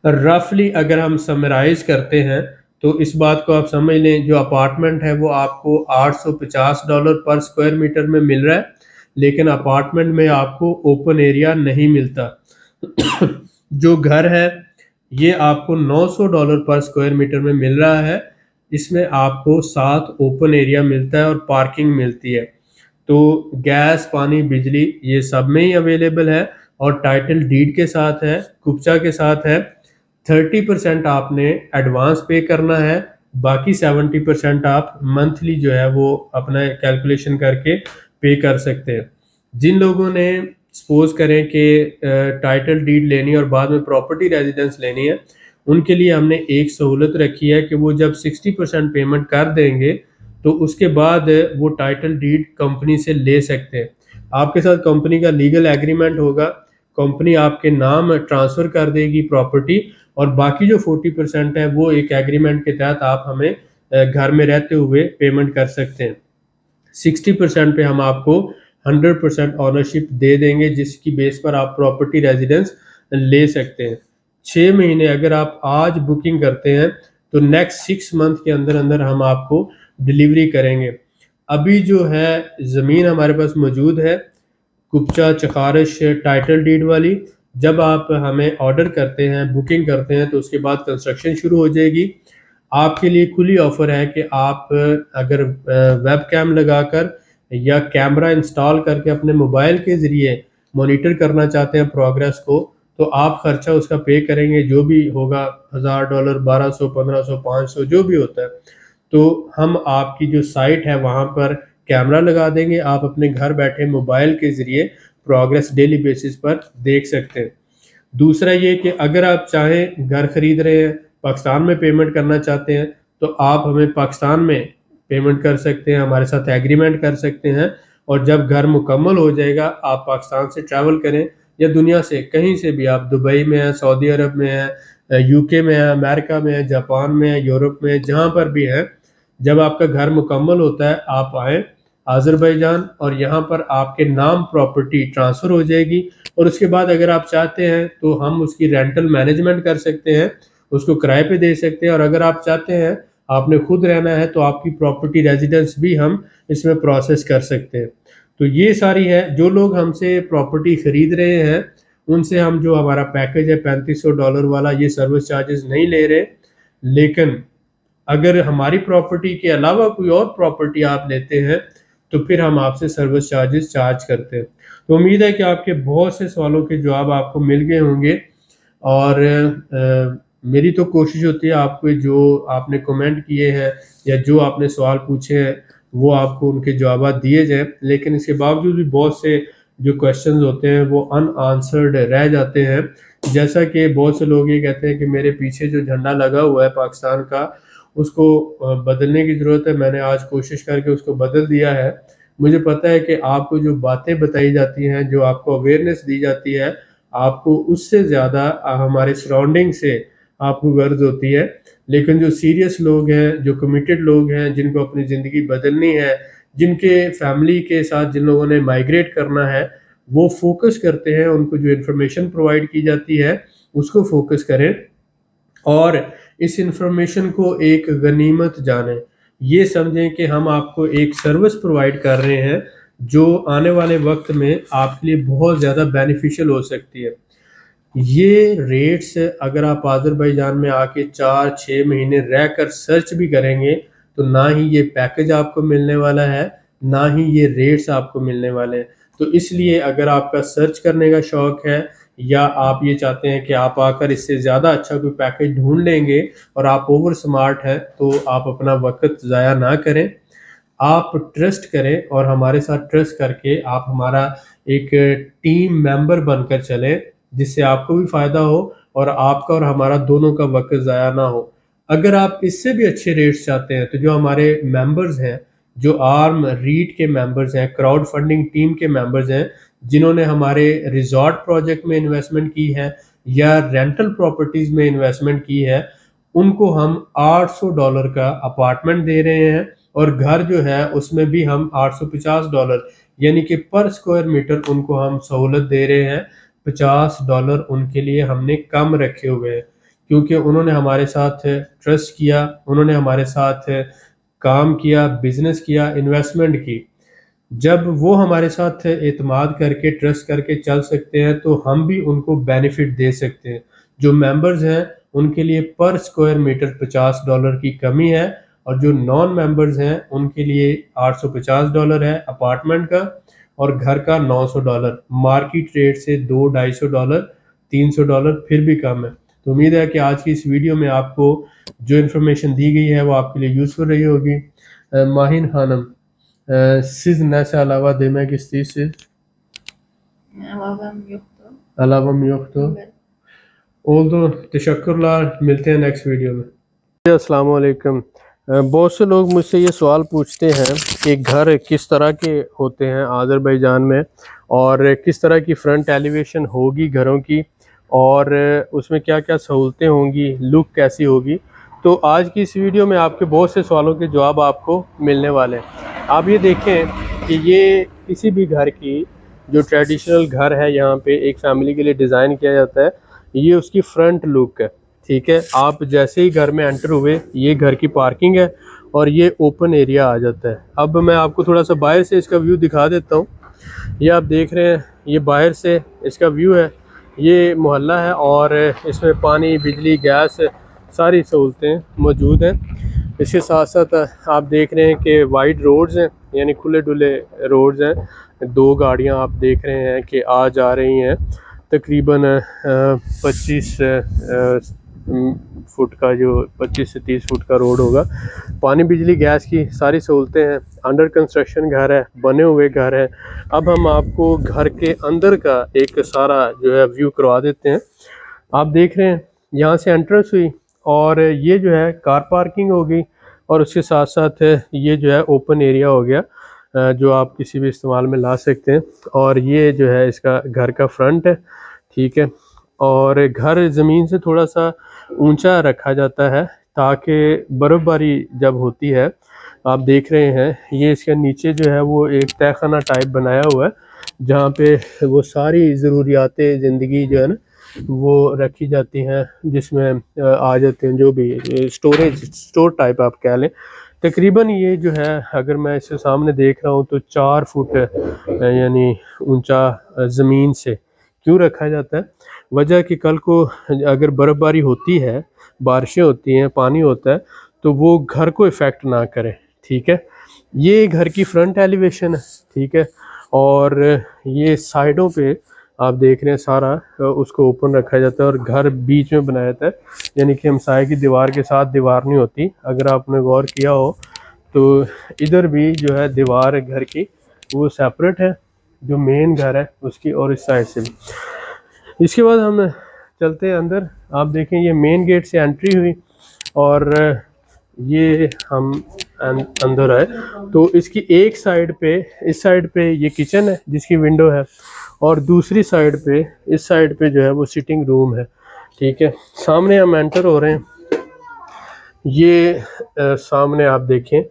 रफली अगर हम समराइज करते हैं तो इस बात को आप समझ लें, जो अपार्टमेंट है वो आपको $850 पर स्क्वायर मीटर में मिल रहा है, लेकिन अपार्टमेंट में आपको ओपन एरिया नहीं मिलता। जो घर है ये आपको $900 पर स्क्वायर मीटर में मिल रहा है, इसमें आपको 7 ओपन एरिया मिलता है और पार्किंग मिलती है। तो गैस, पानी, बिजली ये सब में ही अवेलेबल है और टाइटल डीड के साथ है, कुब्जा के साथ है। 30% आपने एडवांस पे करना है, बाकी 70% आप मंथली जो है वो अपना कैलकुलेशन करके पे कर सकते हैं। जिन लोगों ने सपोज करें कि टाइटल डीड लेनी है और बाद में प्रॉपर्टी रेजिडेंस लेनी है, उनके लिए हमने एक सहूलत रखी है कि वो जब 60% पेमेंट कर देंगे तो उसके बाद वो टाइटल डीड कंपनी से ले सकते हैं। आपके साथ कंपनी का लीगल एग्रीमेंट होगा, कंपनी आपके नाम ट्रांसफ़र कर देगी प्रॉपर्टी, और बाकी जो 40% है वो एक एग्रीमेंट के तहत आप हमें घर में रहते हुए पेमेंट कर सकते हैं। 60% पे हम आपको 100% ऑनरशिप दे देंगे, जिसकी बेस पर आप प्रॉपर्टी रेजिडेंस ले सकते हैं। 6 महीने अगर आप आज बुकिंग करते हैं तो नेक्स्ट 6 मंथ के अंदर अंदर हम आपको डिलीवरी करेंगे। अभी जो है ज़मीन हमारे पास मौजूद है कुब्जा चखारश टाइटल डीड वाली। जब आप हमें ऑर्डर करते हैं, बुकिंग करते हैं, तो उसके बाद कंस्ट्रक्शन शुरू हो जाएगी। आपके लिए खुली ऑफ़र है कि आप अगर वेब कैम लगाकर या कैमरा इंस्टॉल करके अपने मोबाइल के ज़रिए मॉनिटर करना चाहते हैं प्रोग्रेस को, तो आप ख़र्चा उसका पे करेंगे, जो भी होगा $1,000, 1200, 1500, 500 जो भी होता है। तो हम आपकी जो साइट है वहाँ पर कैमरा लगा देंगे, आप अपने घर बैठे मोबाइल के ज़रिए प्रोग्रेस डेली बेसिस पर देख सकते हैं। दूसरा ये कि अगर आप चाहें घर ख़रीद रहे हैं, पाकिस्तान में पेमेंट करना चाहते हैं, तो आप हमें पाकिस्तान में पेमेंट कर सकते हैं, हमारे साथ एग्रीमेंट कर सकते हैं, और जब घर मुकम्मल हो जाएगा आप पाकिस्तान से ट्रैवल करें या दुनिया से कहीं से भी, आप दुबई में हैं, सऊदी अरब में हैं, यूके में हैं, अमेरिका में हैं, जापान में हैं, यूरोप में हैं, जहाँ पर भी हैं, जब आपका घर मुकम्मल होता है आप आएँ आज़रबाईजान, और यहाँ पर आपके नाम प्रॉपर्टी ट्रांसफ़र हो जाएगी। और उसके बाद अगर आप चाहते हैं तो हम उसकी रेंटल मैनेजमेंट कर सकते हैं, उसको किराए पे दे सकते हैं, और अगर आप चाहते हैं आपने खुद रहना है तो आपकी प्रॉपर्टी रेजिडेंस भी हम इसमें प्रोसेस कर सकते हैं। तो ये सारी है, जो लोग हमसे प्रॉपर्टी ख़रीद रहे हैं उनसे हम जो हमारा पैकेज है $3500 वाला, ये सर्विस चार्जेस नहीं ले रहे, लेकिन अगर हमारी प्रॉपर्टी के अलावा कोई और प्रॉपर्टी आप लेते हैं तो फिर हम आपसे सर्विस चार्जेस चार्ज करते हैं। तो उम्मीद है कि आपके बहुत से सवालों के जवाब आपको मिल गए होंगे, और मेरी तो कोशिश होती है आपको जो आपने कमेंट किए हैं या जो आपने सवाल पूछे हैं वो आपको उनके जवाब दिए जाएँ, लेकिन इसके बावजूद भी बहुत से जो क्वेश्चंस होते हैं वो अनआंसर्ड रह जाते हैं। जैसा कि बहुत से लोग ये कहते हैं कि मेरे पीछे जो झंडा लगा हुआ है पाकिस्तान का, उसको बदलने की ज़रूरत है। मैंने आज कोशिश करके उसको बदल दिया है, मुझे पता है कि आपको जो बातें बताई जाती हैं, जो आपको अवेयरनेस दी जाती है, आपको उससे ज़्यादा हमारे सराउंडिंग से आपको गर्ज होती है। लेकिन जो सीरियस लोग हैं, जो कमिटेड लोग हैं, जिनको अपनी ज़िंदगी बदलनी है, जिनके फैमिली के साथ जिन लोगों ने माइग्रेट करना है, वो फोकस करते हैं, उनको जो इन्फॉर्मेशन प्रोवाइड की जाती है उसको फोकस करें और इस इंफॉर्मेशन को एक गनीमत जानें। ये समझें कि हम आपको एक सर्विस प्रोवाइड कर रहे हैं जो आने वाले वक्त में आपके लिए बहुत ज़्यादा बेनिफिशियल हो सकती है। ये रेट्स अगर आप आज़रबाईजान में आके 4-6 महीने रहकर सर्च भी करेंगे तो ना ही ये पैकेज आपको मिलने वाला है, ना ही ये रेट्स आपको मिलने वाले हैं। तो इसलिए अगर आपका सर्च करने का शौक़ है या आप ये चाहते हैं कि आप आकर इससे ज़्यादा अच्छा कोई पैकेज ढूँढ लेंगे और आप ओवर स्मार्ट हैं, तो आप अपना वक़्त ज़ाया ना करें। आप ट्रस्ट करें और हमारे साथ ट्रस्ट करके आप हमारा एक टीम मेंबर बनकर चलें, जिससे आपको भी फ़ायदा हो और आपका और हमारा दोनों का वक़्त ज़ाया ना हो। अगर आप इससे भी अच्छे रेट्स चाहते हैं तो जो हमारे मेंबर्स हैं, जो आर्म रीट के मेंबर्स हैं, क्राउड फंडिंग टीम के मेंबर्स हैं, जिन्होंने हमारे रिज़ॉर्ट प्रोजेक्ट में इन्वेस्टमेंट की है या रेंटल प्रॉपर्टीज़ में इन्वेस्टमेंट की है, उनको हम $800 का अपार्टमेंट दे रहे हैं और घर जो है उसमें भी हम $850 यानी कि पर स्क्वायर मीटर उनको हम सहूलत दे रहे हैं। $50 उनके लिए हमने कम रखे हुए हैं क्योंकि उन्होंने हमारे साथ ट्रस्ट किया, उन्होंने हमारे साथ काम किया, बिज़नेस किया, इन्वेस्टमेंट की। जब वो हमारे साथ एतमाद करके, ट्रस्ट करके चल सकते हैं तो हम भी उनको बेनिफिट दे सकते हैं। जो मेंबर्स हैं उनके लिए पर स्क्वायर मीटर $50 की कमी है और जो नॉन मेंबर्स हैं उनके लिए $850 है अपार्टमेंट का और घर का $900। मार्केट रेट से $200-250, $300 फिर भी कम है। तो उम्मीद है कि आज की इस वीडियो में आपको जो इन्फॉर्मेशन दी गई है वो आपके लिए यूज़फुल रही होगी। Mahin Khanam, siz nəsə əlavə demək istəyirsiniz? Əlavəm yoxdur. Əlavəm yoxdur. Bəli. Oldu. Teşekkürler. मिलते हैं नेक्स्ट वीडियो में। अस्सलाम वालेकुम। बहुत से लोग मुझसे ये सवाल पूछते हैं कि घर किस तरह के होते हैं आज़रबाईजान में और किस तरह की फ्रंट एलिवेशन होगी घरों की और उसमें क्या क्या सहूलतें होंगी, लुक कैसी होगी। तो आज की इस वीडियो में आपके बहुत से सवालों के जवाब आपको मिलने वाले हैं। आप ये देखें कि ये किसी भी घर की जो ट्रेडिशनल घर है यहाँ पे एक फैमिली के लिए डिज़ाइन किया जाता है, ये उसकी फ्रंट लुक है। ठीक है, आप जैसे ही घर में एंटर हुए ये घर की पार्किंग है और ये ओपन एरिया आ जाता है। अब मैं आपको थोड़ा सा बाहर से इसका व्यू दिखा देता हूँ। ये आप देख रहे हैं, ये बाहर से इसका व्यू है। ये मोहल्ला है और इसमें पानी, बिजली, गैस सारी सहूलतें मौजूद हैं। इसके साथ साथ आप देख रहे हैं कि वाइड रोड्स हैं, यानी खुले डुले रोड्स हैं। 2 गाड़ियां आप देख रहे हैं कि आ जा रही हैं। तकरीबन 25 फुट का, जो 25 से 30 फुट का रोड होगा। पानी, बिजली, गैस की सारी सहूलतें हैं। अंडर कंस्ट्रक्शन घर है, बने हुए घर है। अब हम आपको घर के अंदर का एक सारा जो है व्यू करवा देते हैं। आप देख रहे हैं यहाँ से एंट्रेंस हुई और ये जो है कार पार्किंग हो गई और उसके साथ साथ ये जो है ओपन एरिया हो गया जो आप किसी भी इस्तेमाल में ला सकते हैं। और ये जो है इसका घर का फ्रंट है। ठीक है, और घर ज़मीन से थोड़ा सा ऊंचा रखा जाता है ताकि बर्फ़बारी जब होती है, आप देख रहे हैं ये इसके नीचे जो है वो एक तहखाना टाइप बनाया हुआ है जहाँ पे वो सारी ज़रूरियातें ज़िंदगी जो है ना वो रखी जाती हैं, जिसमें आ जाते हैं जो भी स्टोर टाइप आप कह लें। तकरीबन ये जो है अगर मैं इसके सामने देख रहा हूँ तो 4 फुट यानी ऊंचा ज़मीन से क्यों रखा जाता है? वजह कि कल को अगर बर्फ़बारी होती है, बारिशें होती हैं, पानी होता है तो वो घर को इफ़ेक्ट ना करे। ठीक है, ये घर की फ्रंट एलिवेशन है। ठीक है, और ये साइडों पे आप देख रहे हैं सारा उसको ओपन रखा जाता है और घर बीच में बनाया जाता है, यानी कि हमसाये की दीवार के साथ दीवार नहीं होती। अगर आपने गौर किया हो तो इधर भी जो है दीवार घर की वो सेपरेट है, जो मेन घर है उसकी, और इस साइड से भी। इसके बाद हम चलते हैं अंदर। आप देखें ये मेन गेट से एंट्री हुई और ये हम अंदर आए तो इसकी एक साइड पे, इस साइड पे ये किचन है जिसकी विंडो है, और दूसरी साइड पे, इस साइड पे जो है वो सिटिंग रूम है। ठीक है, सामने हम एंटर हो रहे हैं। ये सामने आप देखें,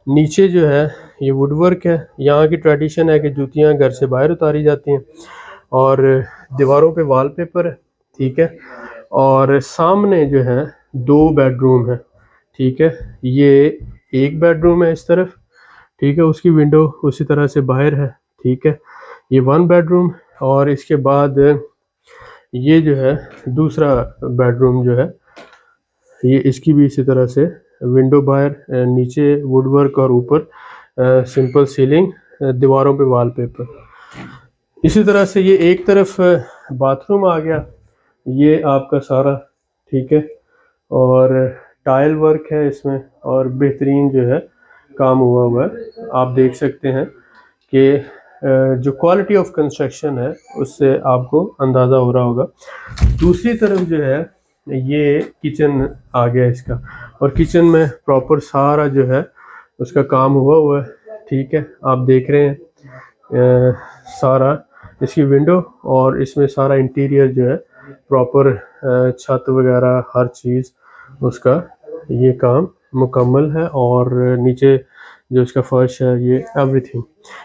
नीचे जो है ये वुडवर्क है। यहाँ की ट्रेडिशन है कि जूतियाँ घर से बाहर उतारी जाती हैं, और दीवारों पे वॉलपेपर है। ठीक है, और सामने जो है 2 बेडरूम है। ठीक है, ये एक बेडरूम है इस तरफ। ठीक है, उसकी विंडो उसी तरह से बाहर है। ठीक है, ये 1 बेडरूम, और इसके बाद ये जो है दूसरा बेडरूम जो है, ये इसकी भी इसी तरह से विंडो बाहर, नीचे वुडवर्क और ऊपर सिंपल सीलिंग, दीवारों पे वॉलपेपर। इसी तरह से ये एक तरफ बाथरूम आ गया, ये आपका सारा। ठीक है, और टाइल वर्क है इसमें, और बेहतरीन जो है काम हुआ है। आप देख सकते हैं कि जो क्वालिटी ऑफ कंस्ट्रक्शन है उससे आपको अंदाज़ा हो रहा होगा। दूसरी तरफ जो है ये किचन आ गया इसका, और किचन में प्रॉपर सारा जो है उसका काम हुआ है। ठीक है, आप देख रहे हैं सारा इसकी विंडो, और इसमें सारा इंटीरियर जो है प्रॉपर, छत वगैरह हर चीज़ उसका ये काम मुकम्मल है, और नीचे जो इसका फर्श है ये एवरीथिंग।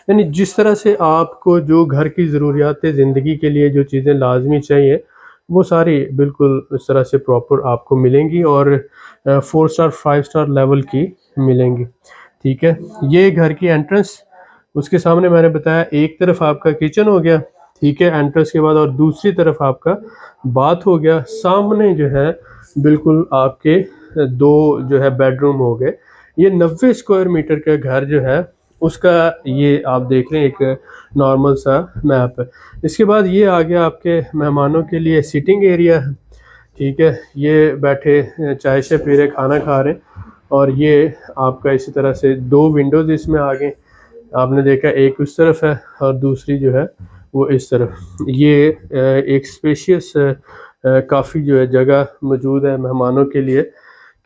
यानी जिस तरह से आपको जो घर की ज़रूरियात ज़िंदगी के लिए जो चीज़ें लाजमी चाहिए वो सारी बिल्कुल इस तरह से प्रॉपर आपको मिलेंगी, और 4 स्टार 5 स्टार लेवल की मिलेंगी। ठीक है, ये घर की एंट्रेंस, उसके सामने मैंने बताया एक तरफ आपका किचन हो गया। ठीक है, एंट्रेंस के बाद, और दूसरी तरफ आपका बाथ हो गया। सामने जो है बिल्कुल आपके 2 जो है बेडरूम हो गए। ये 90 स्क्वायर मीटर का घर जो है उसका ये आप देख रहे हैं एक नॉर्मल सा मैप है। इसके बाद ये आ गया आपके मेहमानों के लिए सिटिंग एरिया है। ठीक है, ये बैठे चाय से पी रहे, खाना खा रहे, और ये आपका इसी तरह से 2 विंडोज़ इसमें आ गए। आपने देखा एक उस तरफ है और दूसरी जो है वो इस तरफ। ये एक स्पेशियस काफ़ी जो है जगह मौजूद है मेहमानों के लिए,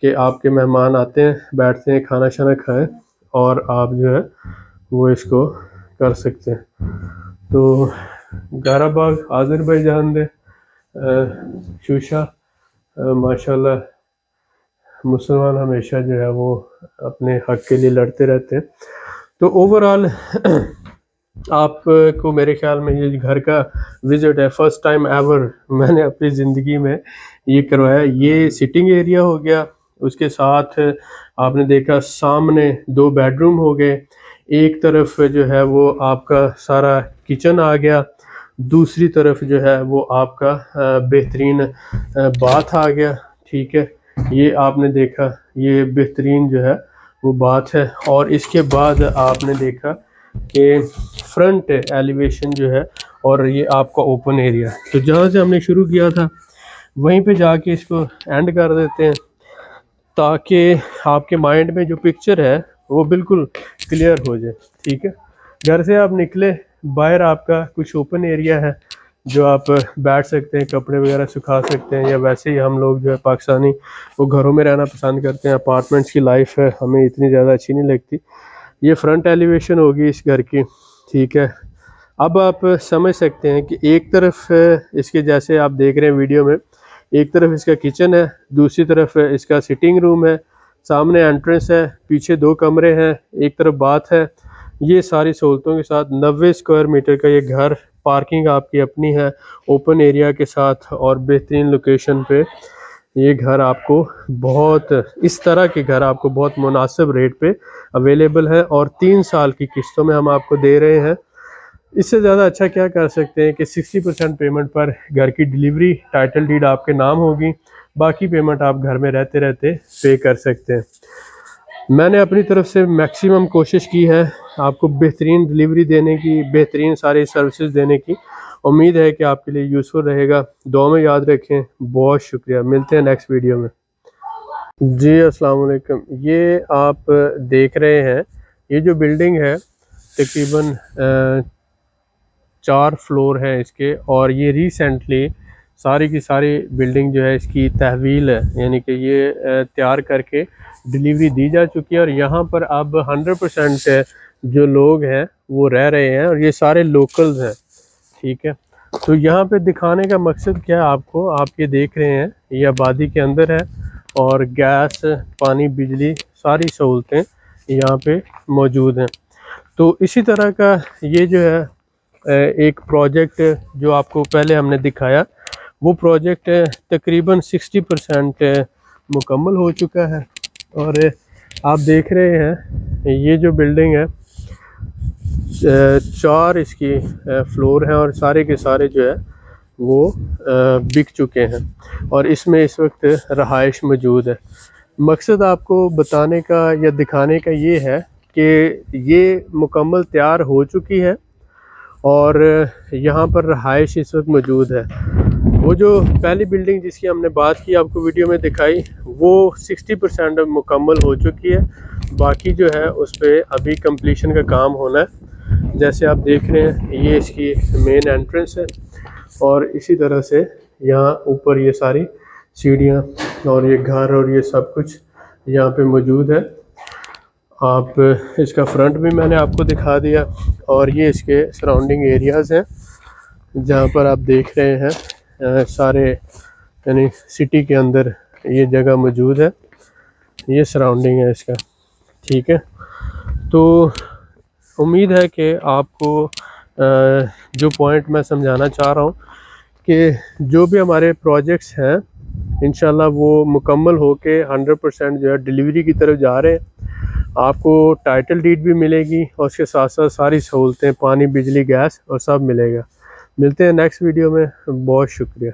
कि आपके मेहमान आते हैं, बैठते हैं, खाना शाना खाएं, और आप जो है वो इसको कर सकते हैं। तो गाराबाग आज़रबाईजान दे शूशा माशाल्लाह मुसलमान हमेशा जो है वो अपने हक के लिए लड़ते रहते हैं। तो ओवरऑल आपको मेरे ख्याल में ये घर का विज़िट है, फर्स्ट टाइम एवर मैंने अपनी ज़िंदगी में ये करवाया। ये सिटिंग एरिया हो गया, उसके साथ आपने देखा सामने 2 बेडरूम हो गए, एक तरफ जो है वो आपका सारा किचन आ गया, दूसरी तरफ जो है वो आपका बेहतरीन बाथ आ गया। ठीक है, ये आपने देखा ये बेहतरीन जो है वो बात है। और इसके बाद आपने देखा कि फ्रंट एलिवेशन जो है, और ये आपका ओपन एरिया। तो जहाँ से हमने शुरू किया था वहीं पे जाके इसको एंड कर देते हैं, ताकि आपके माइंड में जो पिक्चर है वो बिल्कुल क्लियर हो जाए। ठीक है, घर से आप निकले, बाहर आपका कुछ ओपन एरिया है जो आप बैठ सकते हैं, कपड़े वगैरह सुखा सकते हैं, या वैसे ही हम लोग जो है पाकिस्तानी वो घरों में रहना पसंद करते हैं। अपार्टमेंट्स की लाइफ है हमें इतनी ज़्यादा अच्छी नहीं लगती। ये फ्रंट एलिवेशन होगी इस घर की। ठीक है, अब आप समझ सकते हैं कि एक तरफ इसके जैसे आप देख रहे हैं वीडियो में, एक तरफ इसका किचन है, दूसरी तरफ इसका सिटिंग रूम है, सामने एंट्रेंस है, पीछे 2 कमरे हैं, एक तरफ बाथ है। ये सारी सहूलतों के साथ 90 स्क्वायर मीटर का ये घर, पार्किंग आपकी अपनी है ओपन एरिया के साथ, और बेहतरीन लोकेशन पे ये घर आपको बहुत, इस तरह के घर आपको बहुत मुनासिब रेट पे अवेलेबल है, और 3 साल की किस्तों में हम आपको दे रहे हैं। इससे ज़्यादा अच्छा क्या कर सकते हैं कि 60% पेमेंट पर घर की डिलीवरी, टाइटल डीड आपके नाम होगी, बाकी पेमेंट आप घर में रहते रहते पे कर सकते हैं। मैंने अपनी तरफ से मैक्सिमम कोशिश की है आपको बेहतरीन डिलीवरी देने की, बेहतरीन सारी सर्विसेज देने की। उम्मीद है कि आपके लिए यूज़फुल रहेगा। दुआ में याद रखें। बहुत शुक्रिया, मिलते हैं नेक्स्ट वीडियो में। जी अस्सलाम वालेकुम। ये आप देख रहे हैं ये जो बिल्डिंग है तकरीबन 4 फ्लोर हैं इसके, और ये रिसेंटली सारी की सारी बिल्डिंग जो है इसकी तहवील है, यानी कि ये तैयार करके डिलीवरी दी जा चुकी है। और यहाँ पर अब 100% जो लोग हैं वो रह रहे हैं और ये सारे लोकल्स हैं, ठीक है। तो यहाँ पे दिखाने का मकसद क्या है आपको, आप ये देख रहे हैं ये आबादी के अंदर है और गैस, पानी, बिजली सारी सहूलतें यहाँ पे मौजूद हैं। तो इसी तरह का ये जो है एक प्रोजेक्ट जो आपको पहले हमने दिखाया, वो प्रोजेक्ट तकरीबन 60% मुकम्मल हो चुका है। और आप देख रहे हैं ये जो बिल्डिंग है 4 इसकी फ्लोर हैं और सारे के सारे जो है वो बिक चुके हैं और इसमें इस वक्त रहाइश मौजूद है। मकसद आपको बताने का या दिखाने का ये है कि ये मुकम्मल तैयार हो चुकी है और यहाँ पर रहाइश इस वक्त मौजूद है। वो जो पहली बिल्डिंग जिसकी हमने बात की आपको वीडियो में दिखाई, वो 60% मुकम्मल हो चुकी है, बाकी जो है उस पर अभी कंप्लीशन का काम होना है। जैसे आप देख रहे हैं ये इसकी मेन एंट्रेंस है और इसी तरह से यहाँ ऊपर ये सारी सीढ़ियाँ और ये घर और ये सब कुछ यहाँ पे मौजूद है। आप इसका फ्रंट भी मैंने आपको दिखा दिया और ये इसके सराउंडिंग एरियाज़ हैं जहाँ पर आप देख रहे हैं सारे यानी सिटी के अंदर ये जगह मौजूद है, ये सराउंडिंग है इसका, ठीक है। तो उम्मीद है कि आपको जो पॉइंट मैं समझाना चाह रहा हूँ कि जो भी हमारे प्रोजेक्ट्स हैं इंशाल्लाह वो मुकम्मल होके 100% जो है डिलीवरी की तरफ जा रहे हैं। आपको टाइटल डीड भी मिलेगी और उसके साथ साथ सारी सहूलतें, पानी, बिजली, गैस और सब मिलेगा। मिलते हैं नेक्स्ट वीडियो में। बहुत शुक्रिया।